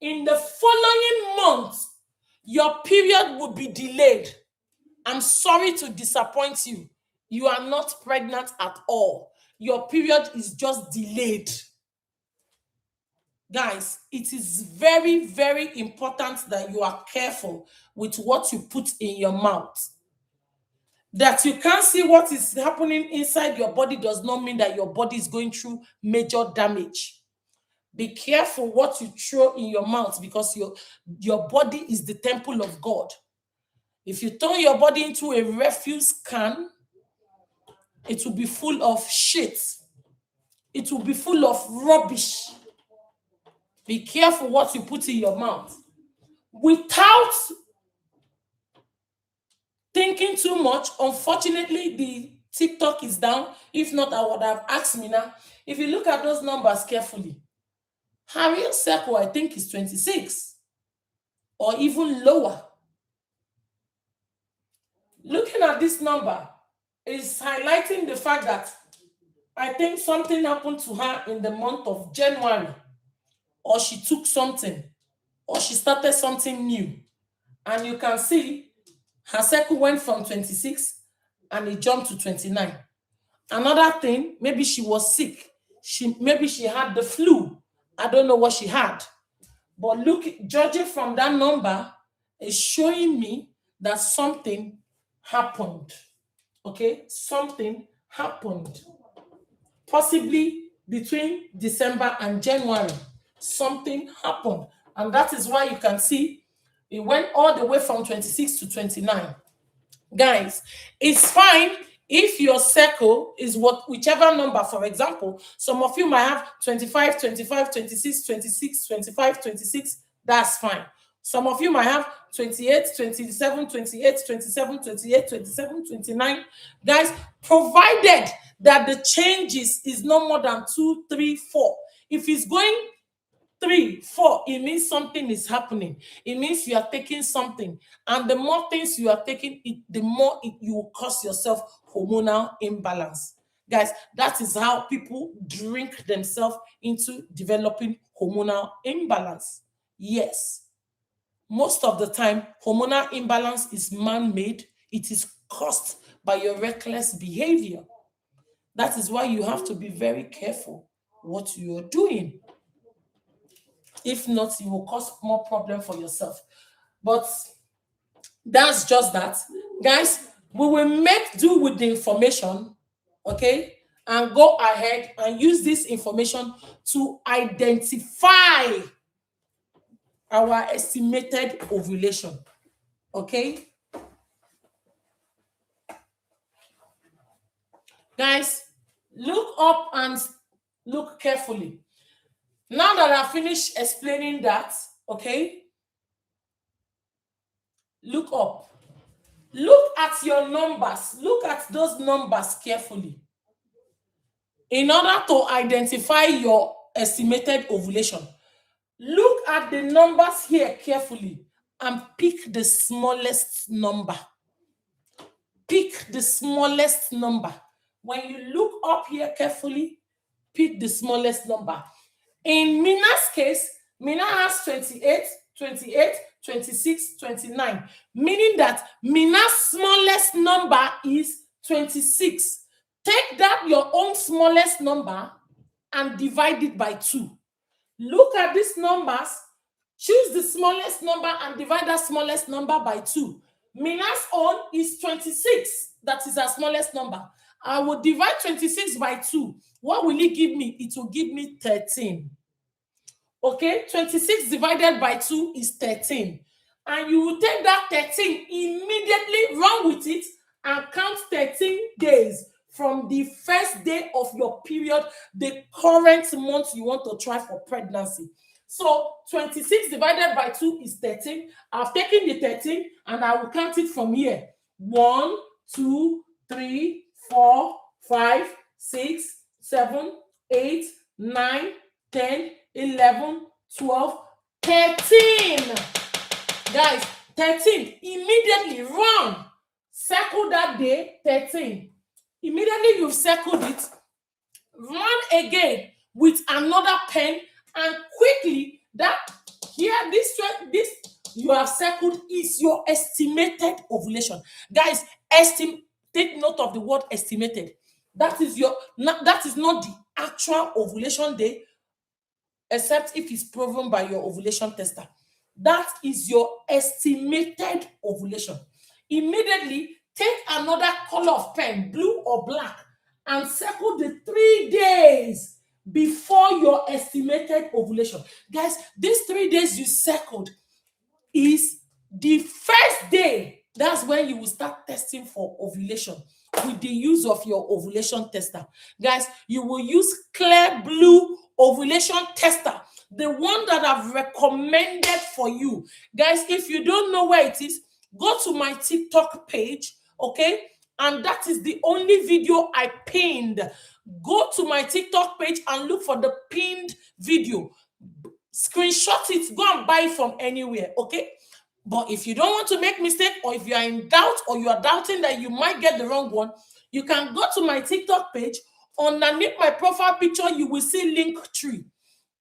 in the following month, your period will be delayed. I'm sorry to disappoint you. You are not pregnant at all. Your period is just delayed. Guys, it is very, very important that you are careful with what you put in your mouth. That you can't see what is happening inside your body does not mean that your body is going through major damage. Be careful what you throw in your mouth, because your body is the temple of God. If you turn your body into a refuse can, it will be full of shit. It will be full of rubbish. Be careful what you put in your mouth. Without thinking too much, unfortunately, the TikTok is down. If not, I would have asked me now. If you look at those numbers carefully, her real circle, I think, is 26 or even lower. Looking at this number is highlighting the fact that I think something happened to her in the month of January, or she took something, or she started something new. And you can see her circle went from 26 and it jumped to 29. Another thing, maybe she was sick. Maybe she had the flu. I don't know what she had. But look, judging from that number, is showing me that something happened. Okay, something happened. Possibly between December and January, something happened. And that is why you can see it went all the way from 26 to 29. Guys, it's fine if your circle is whichever number. For example, some of you might have 25, 25, 26, 26, 25, 26. That's fine. Some of you might have 28, 27, 28, 27, 28, 27, 29. Guys, provided that the changes is no more than 2, 3, 4. If it's going 3, 4, it means something is happening. It means you are taking something. And the more things you are taking, the more you will cause yourself hormonal imbalance. Guys, that is how people drink themselves into developing hormonal imbalance. Yes. Most of the time, hormonal imbalance is man-made. It is caused by your reckless behavior. That is why you have to be very careful what you're doing. If not, you will cause more problem for yourself. But that's just that. Guys, we will make do with the information, okay? And go ahead and use this information to identify our estimated ovulation, okay? Guys, look up and look carefully. Now that I finished explaining that, okay, look up. Look at your numbers. Look at those numbers carefully. In order to identify your estimated ovulation, look at the numbers here carefully and pick the smallest number. Pick the smallest number. When you look up here carefully, pick the smallest number. In Mina's case, Mina has 28, 28, 26, 29, meaning that Mina's smallest number is 26. Take that, your own smallest number, and divide it by 2. Look at these numbers, choose the smallest number and divide that smallest number by 2. Mina's own is 26. That is her smallest number. I will divide 26 by 2. What will it give me? It will give me 13. Okay, 26 divided by 2 is 13. And you will take that 13, immediately run with it and count 13 days from the first day of your period, the current month you want to try for pregnancy. So 26 divided by 2 is 13. I've taken the 13 and I will count it from here. 1, 2, 3, 4, 5, 6, 7, 8, 9, 10, 11, 12, 13. Guys, 13. Immediately run. Circle that day, 13. Immediately you've circled it, run again with another pen and quickly that here, this you have circled is your estimated ovulation. Guys, take note of the word estimated. That is not the actual ovulation day, except if it's proven by your ovulation tester. That is your estimated ovulation. Immediately take another color of pen, blue or black, and circle the 3 days before your estimated ovulation. Guys, these 3 days you circled is the first day. That's when you will start testing for ovulation with the use of your ovulation tester. Guys, you will use clear blue ovulation tester, the one that I've recommended for you. Guys, if you don't know where it is, go to my TikTok page, okay? And that is the only video I pinned. Go to my TikTok page and look for the pinned video. Screenshot it, go and buy it from anywhere, okay? But if you don't want to make mistake, or if you are in doubt, or you are doubting that you might get the wrong one, you can go to my TikTok page. Underneath my profile picture, you will see Linktree.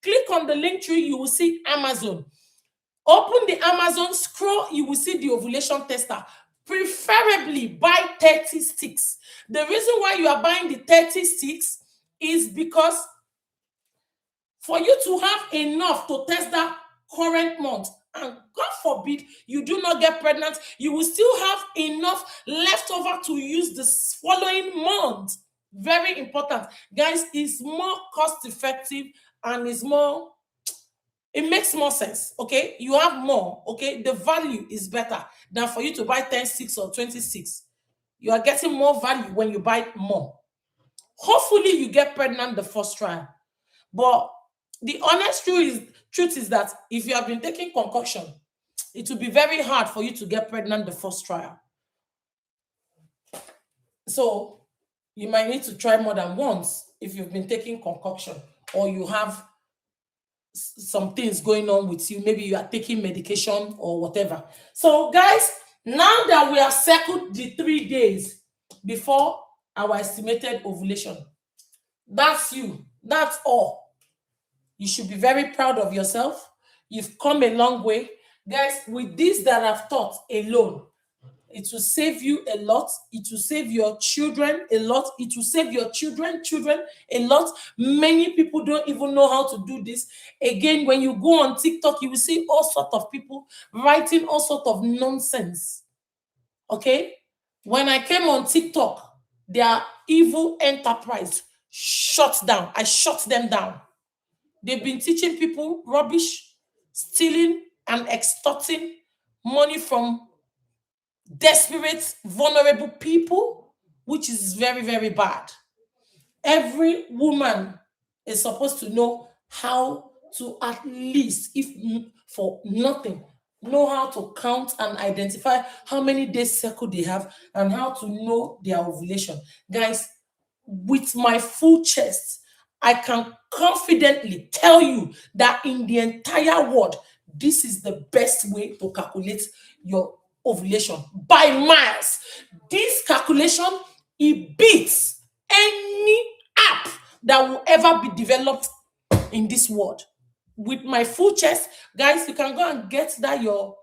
Click on the Linktree, you will see Amazon. Open the Amazon, scroll, you will see the ovulation tester. preferably buy 30 sticks. The reason why you are buying the 30 sticks is because for you to have enough to test that current month, and God forbid you do not get pregnant, you will still have enough left over to use the following month. Very important. Guys, it's more cost effective and it makes more sense. Okay, you have more. Okay, the value is better than for you to buy 10 sticks or 26. You are getting more value when you buy more. Hopefully you get pregnant the first trial. But the honest truth is that if you have been taking concoction, it will be very hard for you to get pregnant the first trial. So you might need to try more than once if you've been taking concoction or you have some things going on with you. Maybe you are taking medication or whatever. So guys, now that we have circled the 3 days before our estimated ovulation, that's you. That's all. You should be very proud of yourself. You've come a long way. Guys, with this that I've taught alone, it will save you a lot. It will save your children a lot. It will save your children a lot. Many people don't even know how to do this. Again, when you go on TikTok, you will see all sorts of people writing all sorts of nonsense. Okay? When I came on TikTok, their evil enterprise shut down. I shut them down. They've been teaching people rubbish, stealing and extorting money from desperate, vulnerable people, which is very, very bad. Every woman is supposed to know how to, at least, if for nothing, know how to count and identify how many days cycle they have and how to know their ovulation. Guys, with my full chest, I can confidently tell you that in the entire world, this is the best way to calculate your ovulation by miles. This calculation, it beats any app that will ever be developed in this world. With my full chest, guys, you can go and get that your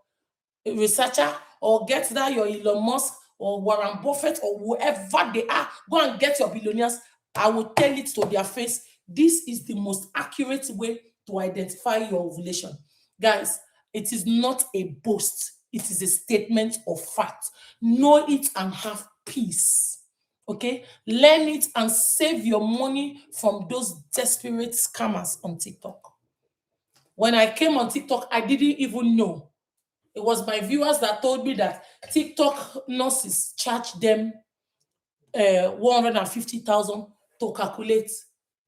researcher or get that your Elon Musk or Warren Buffett or whoever they are. Go and get your billionaires. I will tell it to their face. This is the most accurate way to identify your ovulation. Guys, it is not a boast. It is a statement of fact. Know it and have peace. Okay? Learn it and save your money from those desperate scammers on TikTok. When I came on TikTok, I didn't even know. It was my viewers that told me that TikTok nurses charge them 150,000 to calculate.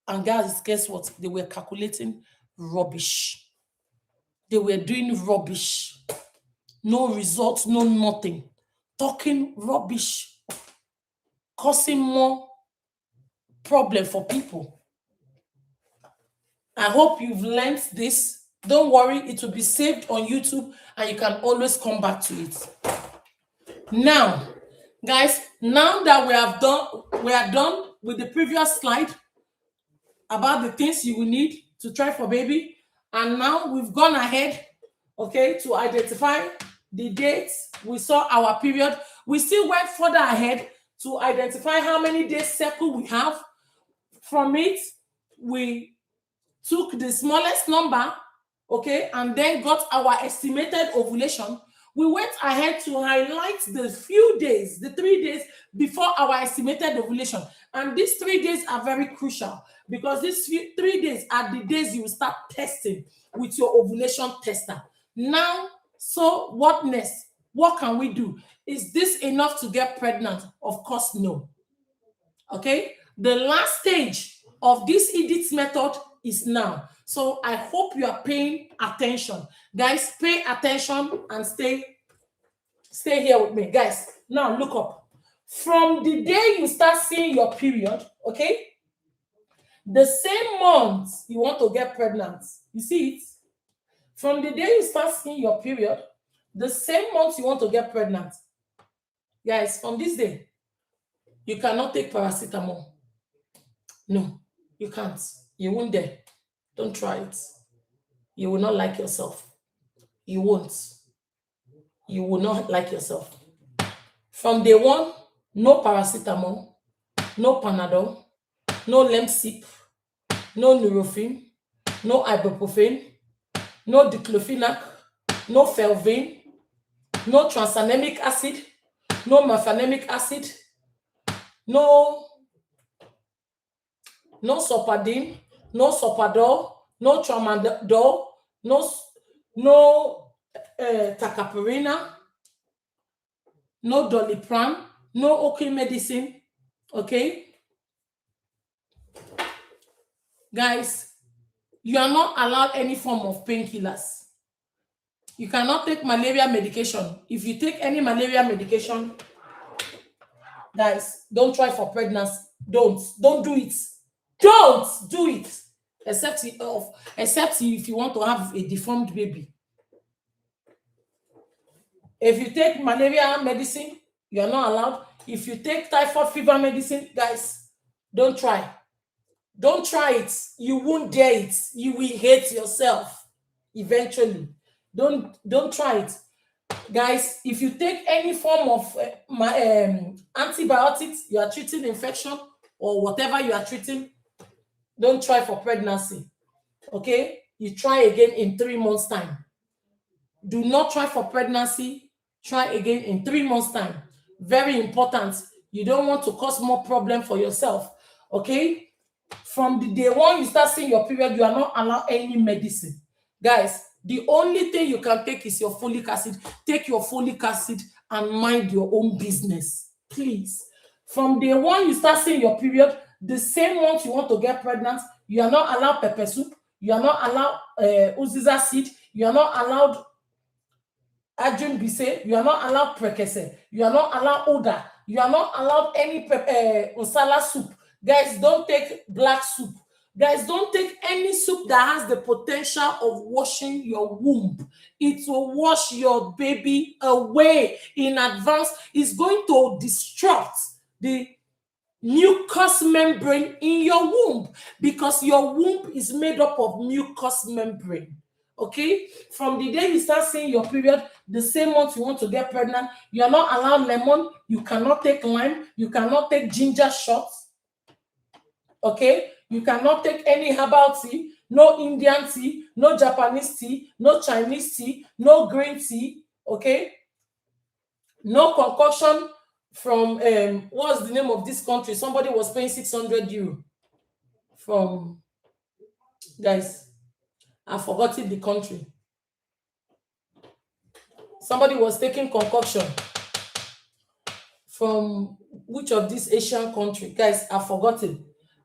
And guys, guess what? They were calculating rubbish. They were doing rubbish. No results, no nothing. Talking rubbish. Causing more problem for people. I hope you've learned this. Don't worry, it will be saved on YouTube and you can always come back to it. Now, guys, now that we are done with the previous slide about the things you will need to try for baby. And now we've gone ahead, okay, to identify the dates. We saw our period. We still went further ahead to identify how many days cycle we have. From it, we took the smallest number, okay, and then got our estimated ovulation. We went ahead to highlight the few days, the 3 days before our estimated ovulation. And these 3 days are very crucial because these 3 days are the days you will start testing with your ovulation tester. Now, so what next? What can we do? Is this enough to get pregnant? Of course, no. Okay? The last stage of this Edith method is now. So I hope you are paying attention. Guys, pay attention and stay here with me. Guys, now look up. From the day you start seeing your period, okay? The same month you want to get pregnant. You see it? From the day you start seeing your period, the same month you want to get pregnant. Guys, from this day, you cannot take paracetamol. No, you can't. You won't dare. Don't try it. You will not like yourself. You won't. You will not like yourself. From day one, no paracetamol, no Panadol, no Lemsip, no Nurofen, no ibuprofen, no diclofenac, no Felvin, no tranexamic acid, no mefenamic acid, no Sopadine, no Sopadol, no Tramadol, no Tacapurina, no Doliprane, no OK medicine. Okay, guys, you are not allowed any form of painkillers. You cannot take malaria medication. If you take any malaria medication, guys, don't try for pregnancy. Don't do it. Don't do it. Except if you want to have a deformed baby. If you take malaria medicine, you are not allowed. If you take typhoid fever medicine, guys, don't try. Don't try it. You won't dare it. You will hate yourself eventually. Don't try it. Guys, if you take any form of antibiotics, you are treating infection or whatever you are treating, don't try for pregnancy. Okay? You try again in 3 months' time. Do not try for pregnancy. Try again in 3 months' time. Very important. You don't want to cause more problem for yourself. Okay? From the day one you start seeing your period, you are not allowed any medicine. Guys, the only thing you can take is your folic acid. Take your folic acid and mind your own business, please. From day one you start seeing your period, the same month you want to get pregnant, you are not allowed pepper soup, you are not allowed uziza seed, you are not allowed ajun bise, you are not allowed prekese, you are not allowed oda, you are not allowed any usala soup. Guys, don't take black soup. Guys, don't take any soup that has the potential of washing your womb. It will wash your baby away in advance. It's going to disrupt the mucous membrane in your womb because your womb is made up of mucous membrane. Okay, from the day you start seeing your period, the same month you want to get pregnant, you are not allowed lemon, you cannot take lime, you cannot take ginger shots. Okay, you cannot take any herbal tea, no Indian tea, no Japanese tea, no Chinese tea, no green tea. Okay, no concoction from what's the name of this country? Somebody was paying 600 euro from, guys, I've forgotten the country. Somebody was taking concoction from which of this Asian country? Guys, I've forgotten.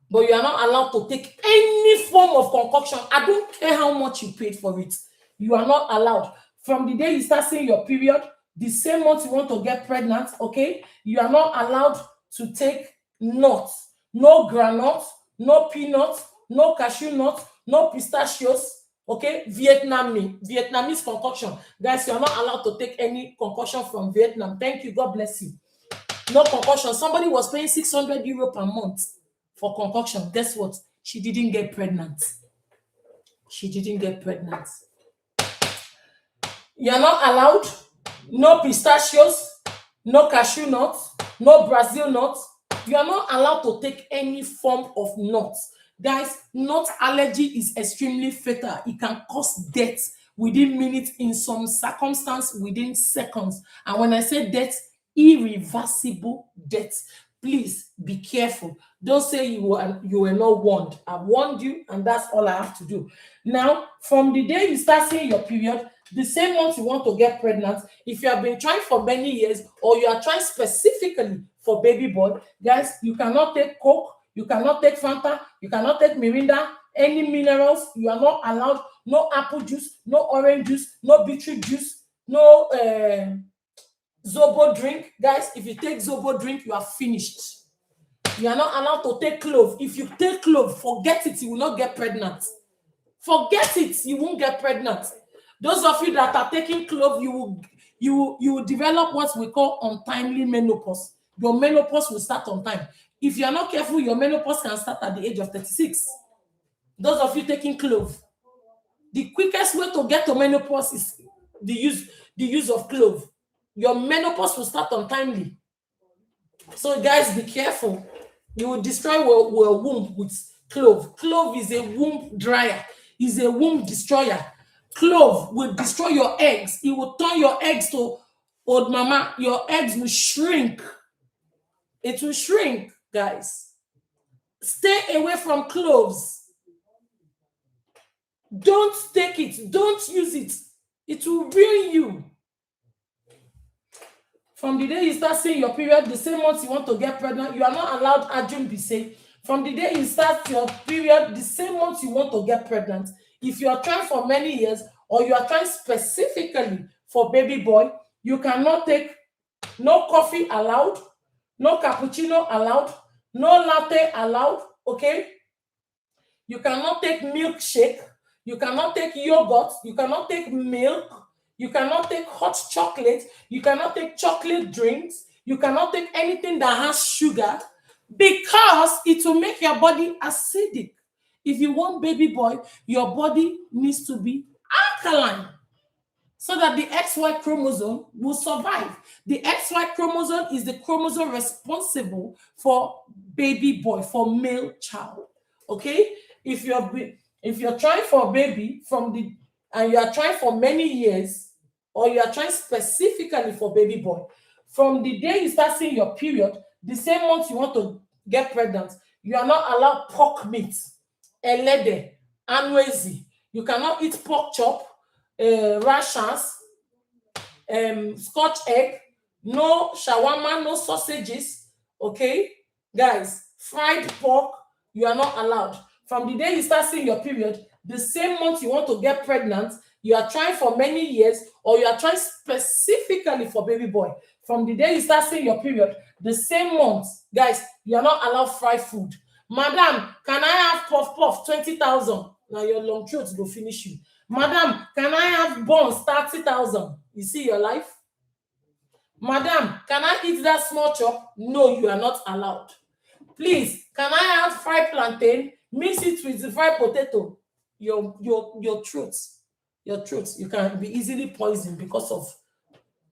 But you are not allowed to take any form of concoction. I don't care how much you paid for it. You are not allowed. From the day you start seeing your period, the same month you want to get pregnant, okay, you are not allowed to take nuts, no granules, no peanuts, no cashew nuts, no pistachios, okay, Vietnamese concoction. Guys, you are not allowed to take any concoction from Vietnam. Thank you. God bless you. No concoction. Somebody was paying 600 euro per month for concoction. Guess what? She didn't get pregnant. She didn't get pregnant. You're not allowed no pistachios, no cashew nuts, no Brazil nuts. You are not allowed to take any form of nuts. Guys, nut allergy is extremely fatal. It can cause death within minutes, in some circumstances within seconds. And when I say death, irreversible death. Please be careful. Don't say you were not warned. I've warned you, and that's all I have to do. Now, from the day you start seeing your period, the same month you want to get pregnant, if you have been trying for many years or you are trying specifically for baby boy, guys, you cannot take Coke, you cannot take Fanta, you cannot take Mirinda, any minerals. You are not allowed. No apple juice, no orange juice, no beetroot juice, no Zobo drink. Guys, if you take Zobo drink, you are finished. You are not allowed to take clove. If you take clove, forget it, you will not get pregnant. Forget it, you won't get pregnant. Those of you that are taking clove, you will develop what we call untimely menopause. Your menopause will start on time. If you are not careful, your menopause can start at the age of 36. Those of you taking clove, the quickest way to get to menopause is the use of clove. Your menopause will start untimely. So guys, be careful. You will destroy your womb with clove. Clove is a womb dryer, is a womb destroyer. Clove will destroy your eggs. It will turn your eggs to old mama. Your eggs will shrink. It will shrink, guys. Stay away from cloves. Don't take it. Don't use it. It will ruin you. From the day you start seeing your period, the same month you want to get pregnant, you are not allowed Ajun Bise. From the day you start your period, the same month you want to get pregnant, if you are trying for many years or you are trying specifically for baby boy, you cannot take no coffee allowed, no cappuccino allowed, no latte allowed, okay? You cannot take milkshake, you cannot take yogurt, you cannot take milk, you cannot take hot chocolate, you cannot take chocolate drinks, you cannot take anything that has sugar because it will make your body acidic. If you want baby boy, your body needs to be alkaline so that the XY chromosome will survive. The XY chromosome is the chromosome responsible for baby boy, for male child. Okay? If you're trying for a baby and you are trying for many years, or you are trying specifically for baby boy, from the day you start seeing your period, the same month you want to get pregnant, you are not allowed pork meat, elede, anwezi. You cannot eat pork chop, rations, scotch egg, no shawarma, no sausages. Okay, guys, fried pork, you are not allowed. From the day you start seeing your period, the same month you want to get pregnant, you are trying for many years, or you are trying specifically for baby boy. From the day you start seeing your period, the same month, guys, you are not allowed fried food. Madam, can I have puff puff 20,000? Now your long throat will finish you. Madam, can I have buns 30,000? You see your life? Madam, can I eat that small chop? No, you are not allowed. Please, can I have fried plantain? Mix it with the fried potato. Your throat, you can be easily poisoned because of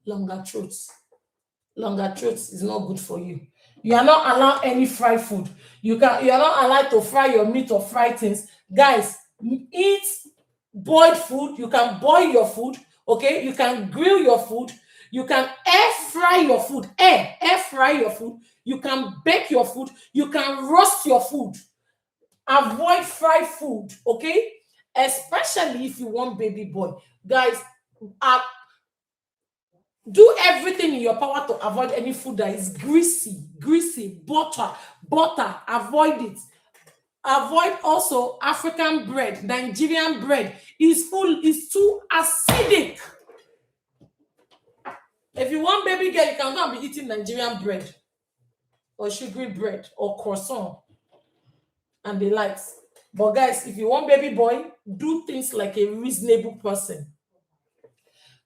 longer throats. Longer throats is not good for you. You are not allowed any fried food. You are not allowed to fry your meat or fry things. Guys, eat boiled food. You can boil your food, okay? You can grill your food. You can air fry your food. Air fry your food. You can bake your food. You can roast your food. Avoid fried food, okay? Especially if you want baby boy. Guys, do everything in your power to avoid any food that is greasy, butter, avoid it. Avoid also African bread, Nigerian bread is too acidic. If you want baby girl, you cannot be eating Nigerian bread or sugary bread or croissant and the likes. But guys, if you want baby boy, do things like a reasonable person.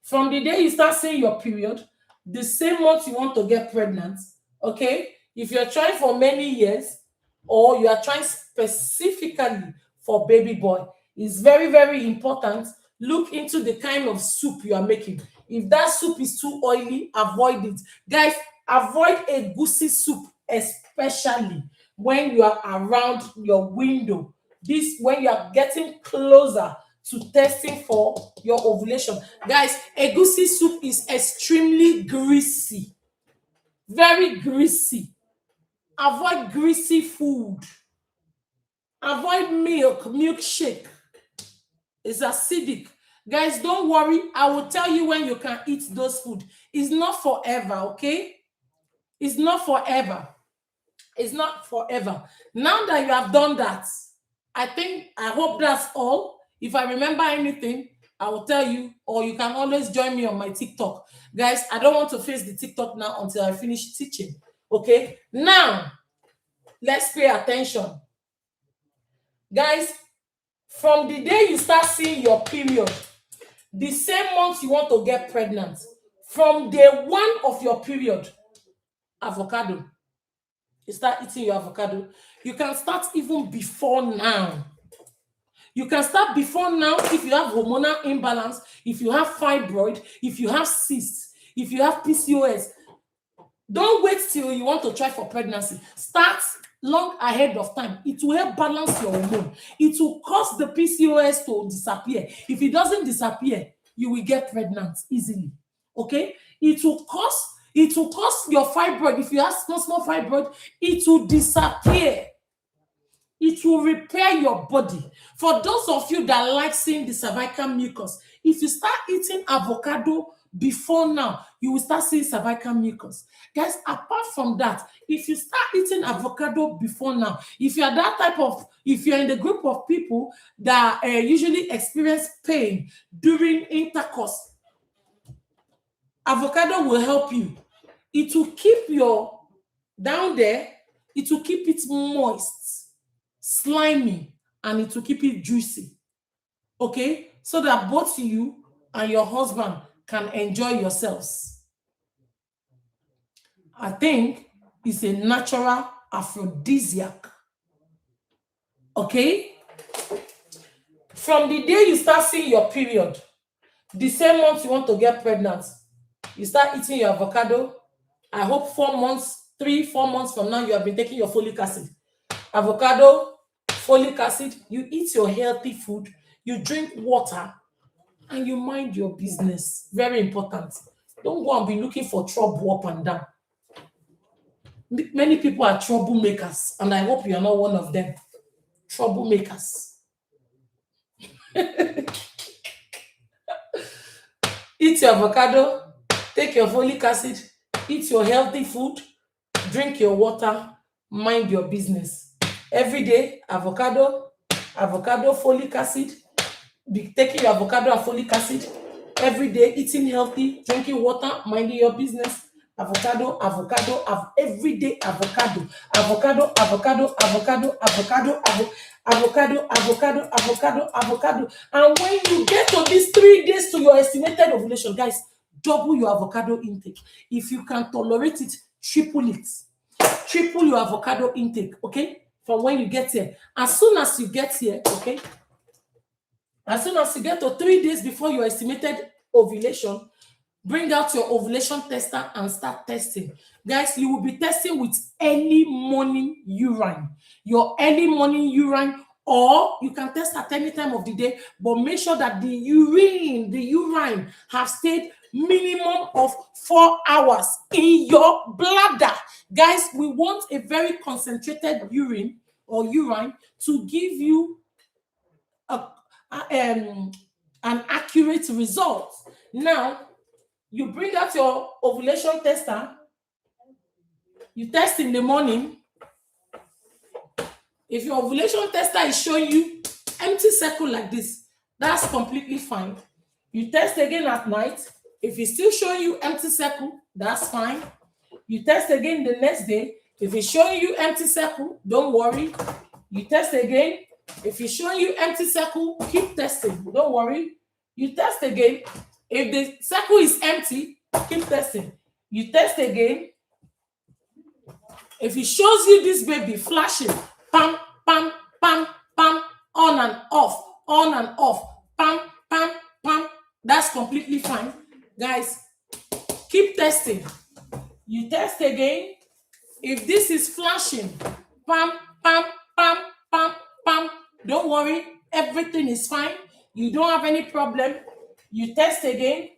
From the day you start seeing your period, the same month you want to get pregnant, okay? If you're trying for many years or you are trying specifically for baby boy, it's very, very important. Look into the kind of soup you are making. If that soup is too oily, avoid it. Guys, avoid a goosey soup, especially when you are around your window. This when you are getting closer to testing for your ovulation. Guys, egusi soup is extremely greasy. Very greasy. Avoid greasy food. Avoid milkshake. It's acidic. Guys, don't worry. I will tell you when you can eat those food. It's not forever, okay? It's not forever. It's not forever. Now that you have done that, I hope that's all. If I remember anything, I will tell you, or you can always join me on my TikTok. Guys, I don't want to face the TikTok now until I finish teaching. Okay? Now, let's pay attention. Guys, from the day you start seeing your period, the same month you want to get pregnant, from day one of your period, avocado. You start eating your avocado. You can start even before now. You can start before now if you have hormonal imbalance, if you have fibroid, if you have cysts, if you have PCOS. Don't wait till you want to try for pregnancy. Start long ahead of time. It will help balance your hormone. It will cause the PCOS to disappear. If it doesn't disappear, you will get pregnant easily. Okay? It will cause your fibroid. If you have small fibroid, it will disappear. It will repair your body. For those of you that like seeing the cervical mucus, if you start eating avocado before now, you will start seeing cervical mucus. Guys, apart from that, if you start eating avocado before now, if you're in the group of people that usually experience pain during intercourse, avocado will help you. It will keep your down there, it will keep it moist, slimy, and it will keep it juicy. Okay? So that both you and your husband can enjoy yourselves. I think it's a natural aphrodisiac. Okay? From the day you start seeing your period, the same month you want to get pregnant, you start eating your avocado. I hope 4 months, 3-4 months from now, you have been taking your folic acid. Avocado, folic acid, you eat your healthy food, you drink water, and you mind your business. Very important. Don't go and be looking for trouble up and down. Many people are troublemakers, and I hope you are not one of them. Troublemakers. Eat your avocado, take your folic acid, eat your healthy food, drink your water, mind your business. Every day, avocado, folic acid, be taking your avocado and folic acid. Every day, eating healthy, drinking water, minding your business. Avocado, every day avocado. And when you get to these 3 days to your estimated ovulation, guys, double your avocado intake. If you can tolerate it, triple it. Triple your avocado intake, okay? From when you get here. As soon as you get here, okay? As soon as you get to 3 days before your estimated ovulation, bring out your ovulation tester and start testing. Guys, you will be testing with early morning urine. Your early morning urine, or you can test at any time of the day, but make sure that the urine have stayed minimum of 4 hours in your bladder. Guys, we want a very concentrated urine to give you an accurate result. Now, you bring out your ovulation tester, you test in the morning. If your ovulation tester is showing you empty circle like this, that's completely fine. You test again at night. If it's still showing you empty circle, that's fine. You test again the next day. If it's showing you empty circle, don't worry. You test again. If it's showing you empty circle, keep testing. Don't worry. You test again. If the circle is empty, keep testing. You test again. If it shows you this baby flashing, pam, pam, pam, pam, on and off, pam, pam, pam, that's completely fine. Guys, keep testing. You test again. If this is flashing, pam, pam, pam, pam, pam, don't worry, everything is fine. You don't have any problem. You test again.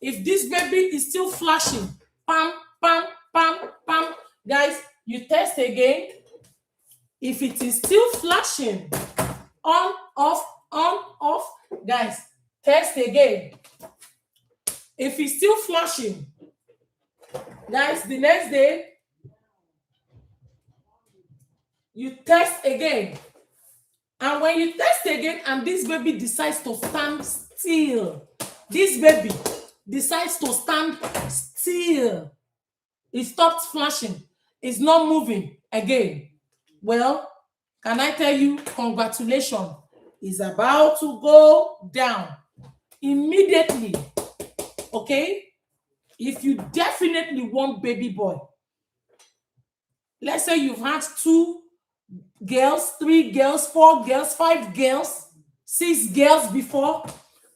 If this baby is still flashing, pam, pam, pam, pam, guys, you test again. If it is still flashing, on, off, guys, test again. If it's still flashing, guys, the next day, you test again. And when you test again and this baby decides to stand still, it stops flashing, it's not moving again. Well, can I tell you, congratulations, it's about to go down immediately. Okay? If you definitely want baby boy, let's say you've had 2 girls, 3 girls, 4 girls, 5 girls, 6 girls before,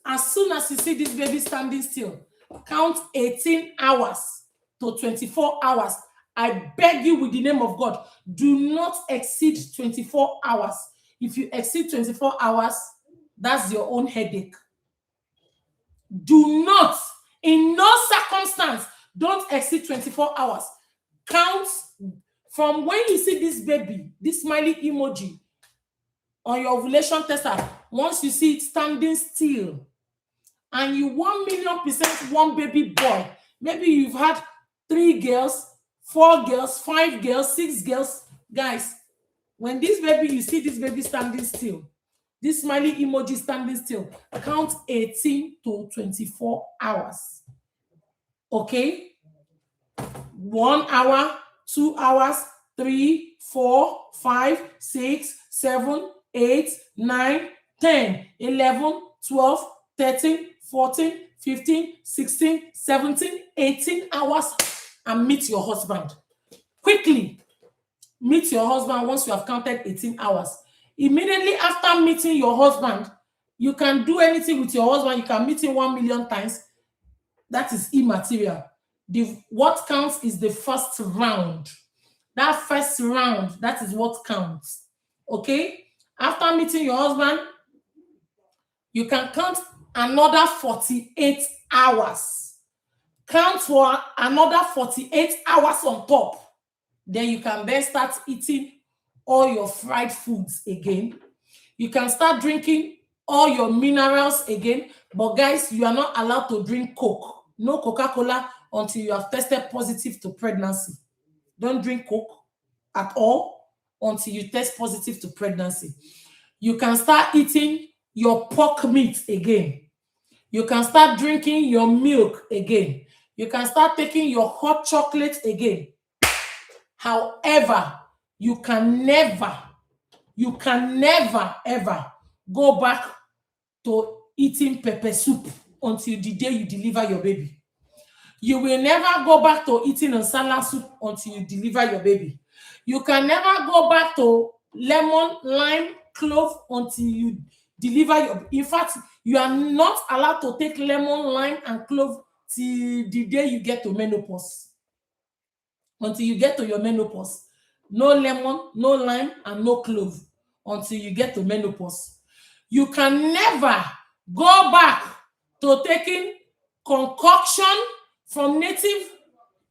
as soon as you see this baby standing still, count 18 hours. to 24 hours. I beg you with the name of God, do not exceed 24 hours. If you exceed 24 hours, that's your own headache. Do not, in no circumstance, don't exceed 24 hours. Count from when you see this baby, this smiley emoji on your ovulation tester. Once you see it standing still, and you 1,000,000% one baby boy, maybe you've had 3 girls, 4 girls, 5 girls, 6 girls. Guys, when this baby, you see this baby standing still, this smiley emoji standing still, count 18 to 24 hours. Okay? 1 hour, 2 hours, 3, 4, 5, 6, 7, 8, 9, 10, 11, 12, 13, 14, 15, 16, 17, 18 hours, and meet your husband. Quickly, meet your husband once you have counted 18 hours. Immediately after meeting your husband, you can do anything with your husband. You can meet him 1,000,000 times. That is immaterial. What counts is the first round. That first round, that is what counts. Okay? After meeting your husband, you can count another 48 hours. Count for another 48 hours on top. Then you can then start eating all your fried foods again. You can start drinking all your minerals again. But guys, you are not allowed to drink Coke. No Coca-Cola until you have tested positive to pregnancy. Don't drink Coke at all until you test positive to pregnancy. You can start eating your pork meat again. You can start drinking your milk again. You can start taking your hot chocolate again. However, you can never ever go back to eating pepper soup until the day you deliver your baby. You will never go back to eating nsala soup until you deliver your baby. You can never go back to lemon, lime, clove until you deliver your. In fact, you are not allowed to take lemon, lime, and clove till the day you get to menopause. Until you get to your menopause. No lemon, no lime, and no clove until you get to menopause. You can never go back to taking concoction from native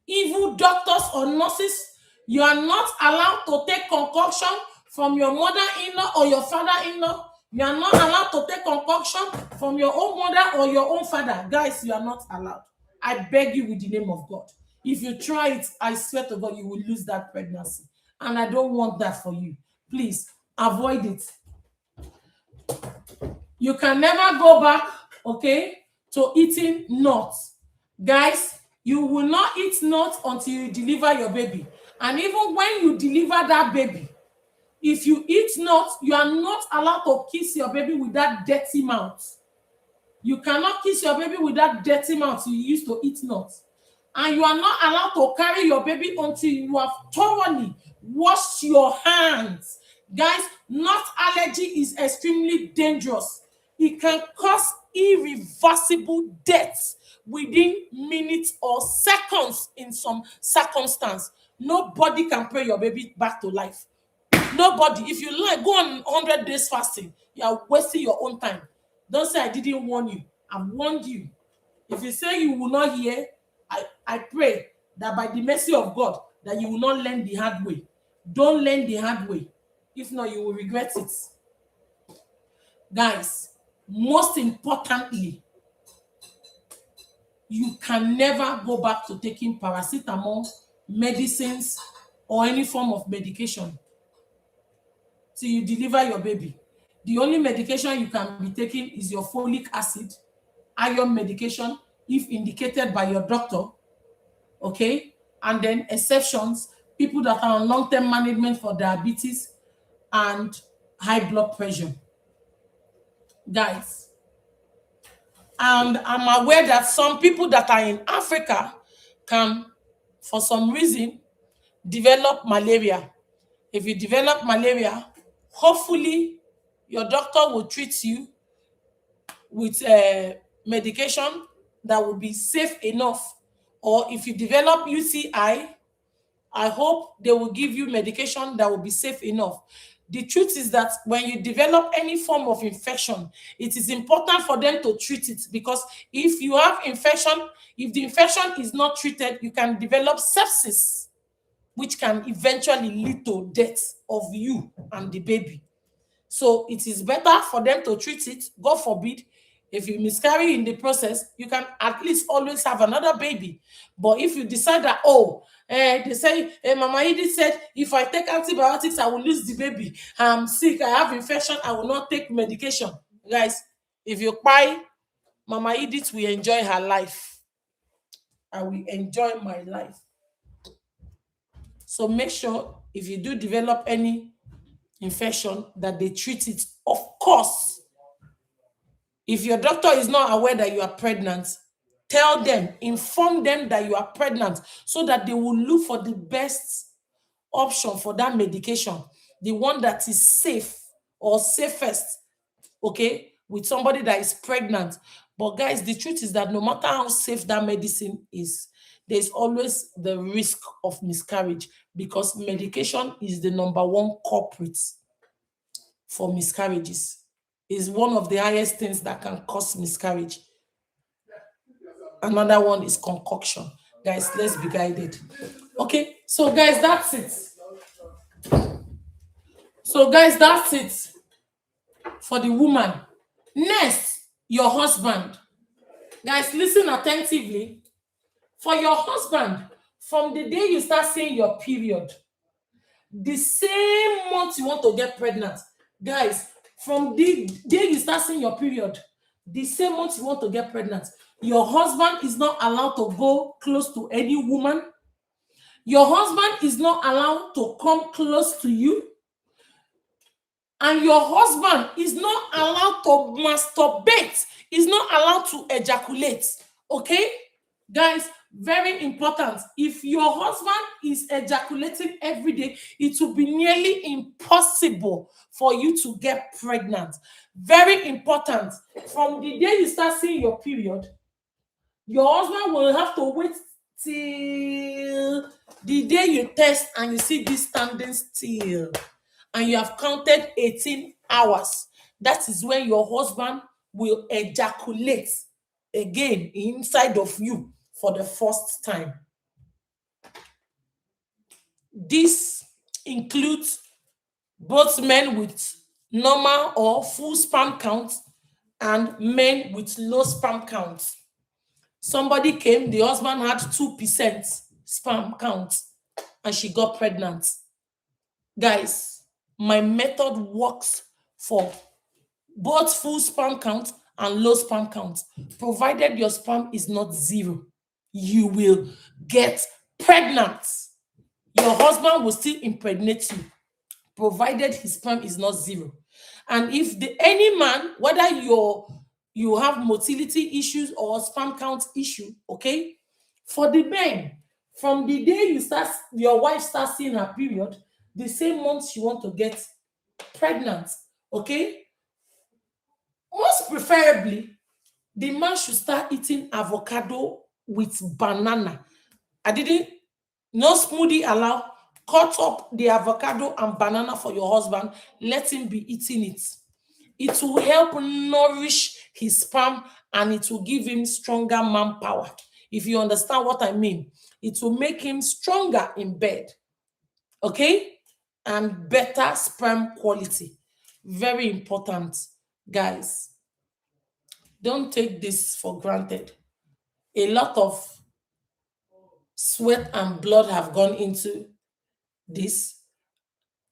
evil doctors or nurses. You are not allowed to take concoction from your mother-in-law or your father-in-law. You are not allowed to take concoction from your own mother or your own father. Guys, you are not allowed. I beg you with the name of God. If you try it, I swear to God, you will lose that pregnancy. And I don't want that for you. Please, avoid it. You can never go back, okay, to eating nuts. Guys, you will not eat nuts until you deliver your baby. And even when you deliver that baby, if you eat nuts, you are not allowed to kiss your baby with that dirty mouth. You cannot kiss your baby with that dirty mouth you used to eat nuts. And you are not allowed to carry your baby until you have thoroughly washed your hands. Guys, nut allergy is extremely dangerous. It can cause irreversible death within minutes or seconds in some circumstance. Nobody can pray your baby back to life. Nobody. If you like, go on 100 days fasting. You are wasting your own time. Don't say I didn't warn you. I warned you. If you say you will not hear, I pray that by the mercy of God, that you will not learn the hard way. Don't learn the hard way. If not, you will regret it. Guys, most importantly, you can never go back to taking paracetamol, medicines, or any form of medication till you deliver your baby. The only medication you can be taking is your folic acid, iron medication, if indicated by your doctor, okay? And then exceptions, people that are on long-term management for diabetes and high blood pressure. Guys, and I'm aware that some people that are in Africa can, for some reason, develop malaria. If you develop malaria, hopefully your doctor will treat you with medication that will be safe enough or if you develop UTI, I hope they will give you medication that will be safe enough. The truth is that when you develop any form of infection, it is important for them to treat it, because if you have infection, if the infection is not treated, you can develop sepsis, which can eventually lead to death of you and the baby. So it is better for them to treat it. God forbid, if you miscarry in the process, you can at least always have another baby. But if you decide that, they say, Mama Edith said, if I take antibiotics, I will lose the baby. I'm sick, I have infection, I will not take medication. Guys, if you buy, Mama Edith will enjoy her life. I will enjoy my life. So make sure if you do develop any infection that they treat it. Of course, if your doctor is not aware that you are pregnant, tell them, inform them that you are pregnant, so that they will look for the best option for that medication, the one that is safe or safest, okay, with somebody that is pregnant. But guys, the truth is that no matter how safe that medicine is, there's always the risk of miscarriage, because medication is the number one culprit for miscarriages. Is one of the highest things that can cause miscarriage. Another one is concoction. Guys, let's be guided. Okay, so guys, that's it. So guys, that's it for the woman. Next, your husband. Guys, listen attentively. For your husband, from the day you start seeing your period, the same month you want to get pregnant, guys, from the day you start seeing your period, the same month you want to get pregnant, your husband is not allowed to go close to any woman. Your husband is not allowed to come close to you. And your husband is not allowed to masturbate, is not allowed to ejaculate. Okay? Guys, very important. If your husband is ejaculating every day, it will be nearly impossible for you to get pregnant. Very important. From the day you start seeing your period, your husband will have to wait till the day you test and you see this standing still, and you have counted 18 hours. That is when your husband will ejaculate again inside of you for the first time. This includes both men with normal or full sperm count and men with low sperm count. Somebody came, the husband had 2% sperm count, and she got pregnant. Guys, my method works for both full sperm count and low sperm count. Provided your sperm is not zero, you will get pregnant. Your husband will still impregnate you, provided his sperm is not zero. And if any man, whether you have motility issues or sperm count issue, okay, for the men, from the day your wife starts seeing her period, the same month she want to get pregnant, okay? Most preferably, the man should start eating avocado with banana. No smoothie allowed. Cut up the avocado and banana for your husband. Let him be eating it. It will help nourish his sperm, and it will give him stronger manpower. If you understand what I mean, it will make him stronger in bed. Okay? And better sperm quality. Very important, guys. Don't take this for granted. A lot of sweat and blood have gone into this.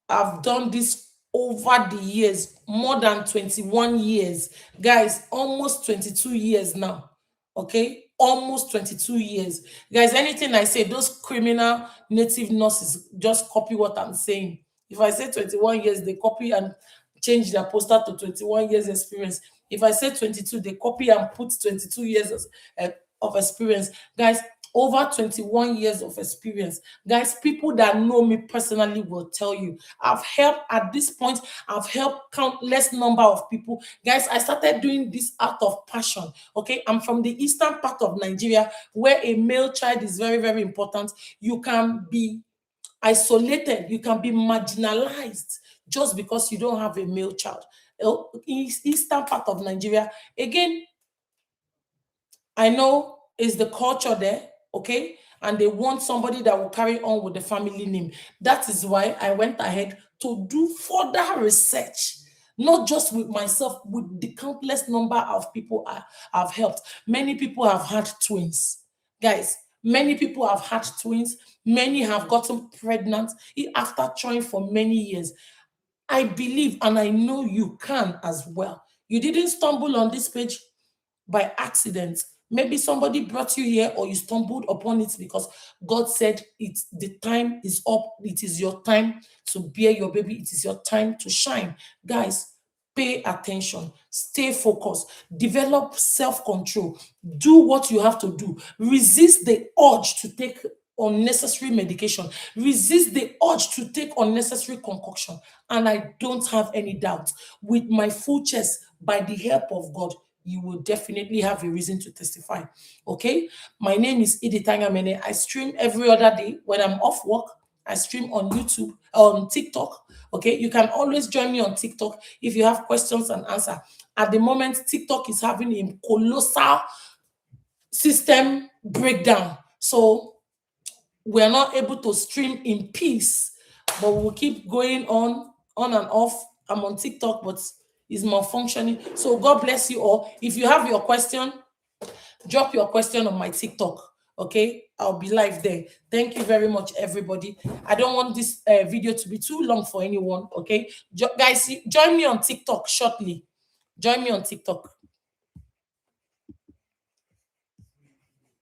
I've done this over the years, more than 21 years. Guys, almost 22 years now. Okay? Almost 22 years. Guys, anything I say, those criminal native nurses just copy what I'm saying. If I say 21 years, they copy and change their poster to 21 years experience. If I say 22, they copy and put 22 years of experience. Guys, over 21 years of experience. Guys, people that know me personally will tell you, I've helped at this point, I've helped countless number of people. Guys, I started doing this out of passion. Okay, I'm from the eastern part of Nigeria where a male child is very, very important. You can be isolated, you can be marginalized just because you don't have a male child. Eastern part of Nigeria, again, I know is the culture there, okay? And they want somebody that will carry on with the family name. That is why I went ahead to do further research, not just with myself, with the countless number of people I've helped. Many people have had twins. Guys, many people have had twins. Many have gotten pregnant after trying for many years. I believe and I know you can as well. You didn't stumble on this page by accident. Maybe somebody brought you here or you stumbled upon it because God said it's the time is up. It is your time to bear your baby. It is your time to shine. Guys, pay attention, stay focused, develop self-control, do what you have to do. Resist the urge to take unnecessary medication, resist the urge to take unnecessary concoction. And I don't have any doubt, with my full chest, by the help of God, you will definitely have a reason to testify. Okay, my name is Edith. I stream every other day when I'm off work. I stream on YouTube, on TikTok. Okay, you can always join me on TikTok if you have questions and answer. At the moment, TikTok is having a colossal system breakdown, so we're not able to stream in peace, but we'll keep going on and off. I'm on TikTok, but it's malfunctioning. So God bless you all. If you have your question, drop your question on my TikTok. Okay, I'll be live there. Thank you very much, everybody. I don't want this video to be too long for anyone. Okay, guys, join me on TikTok shortly. Join me on TikTok.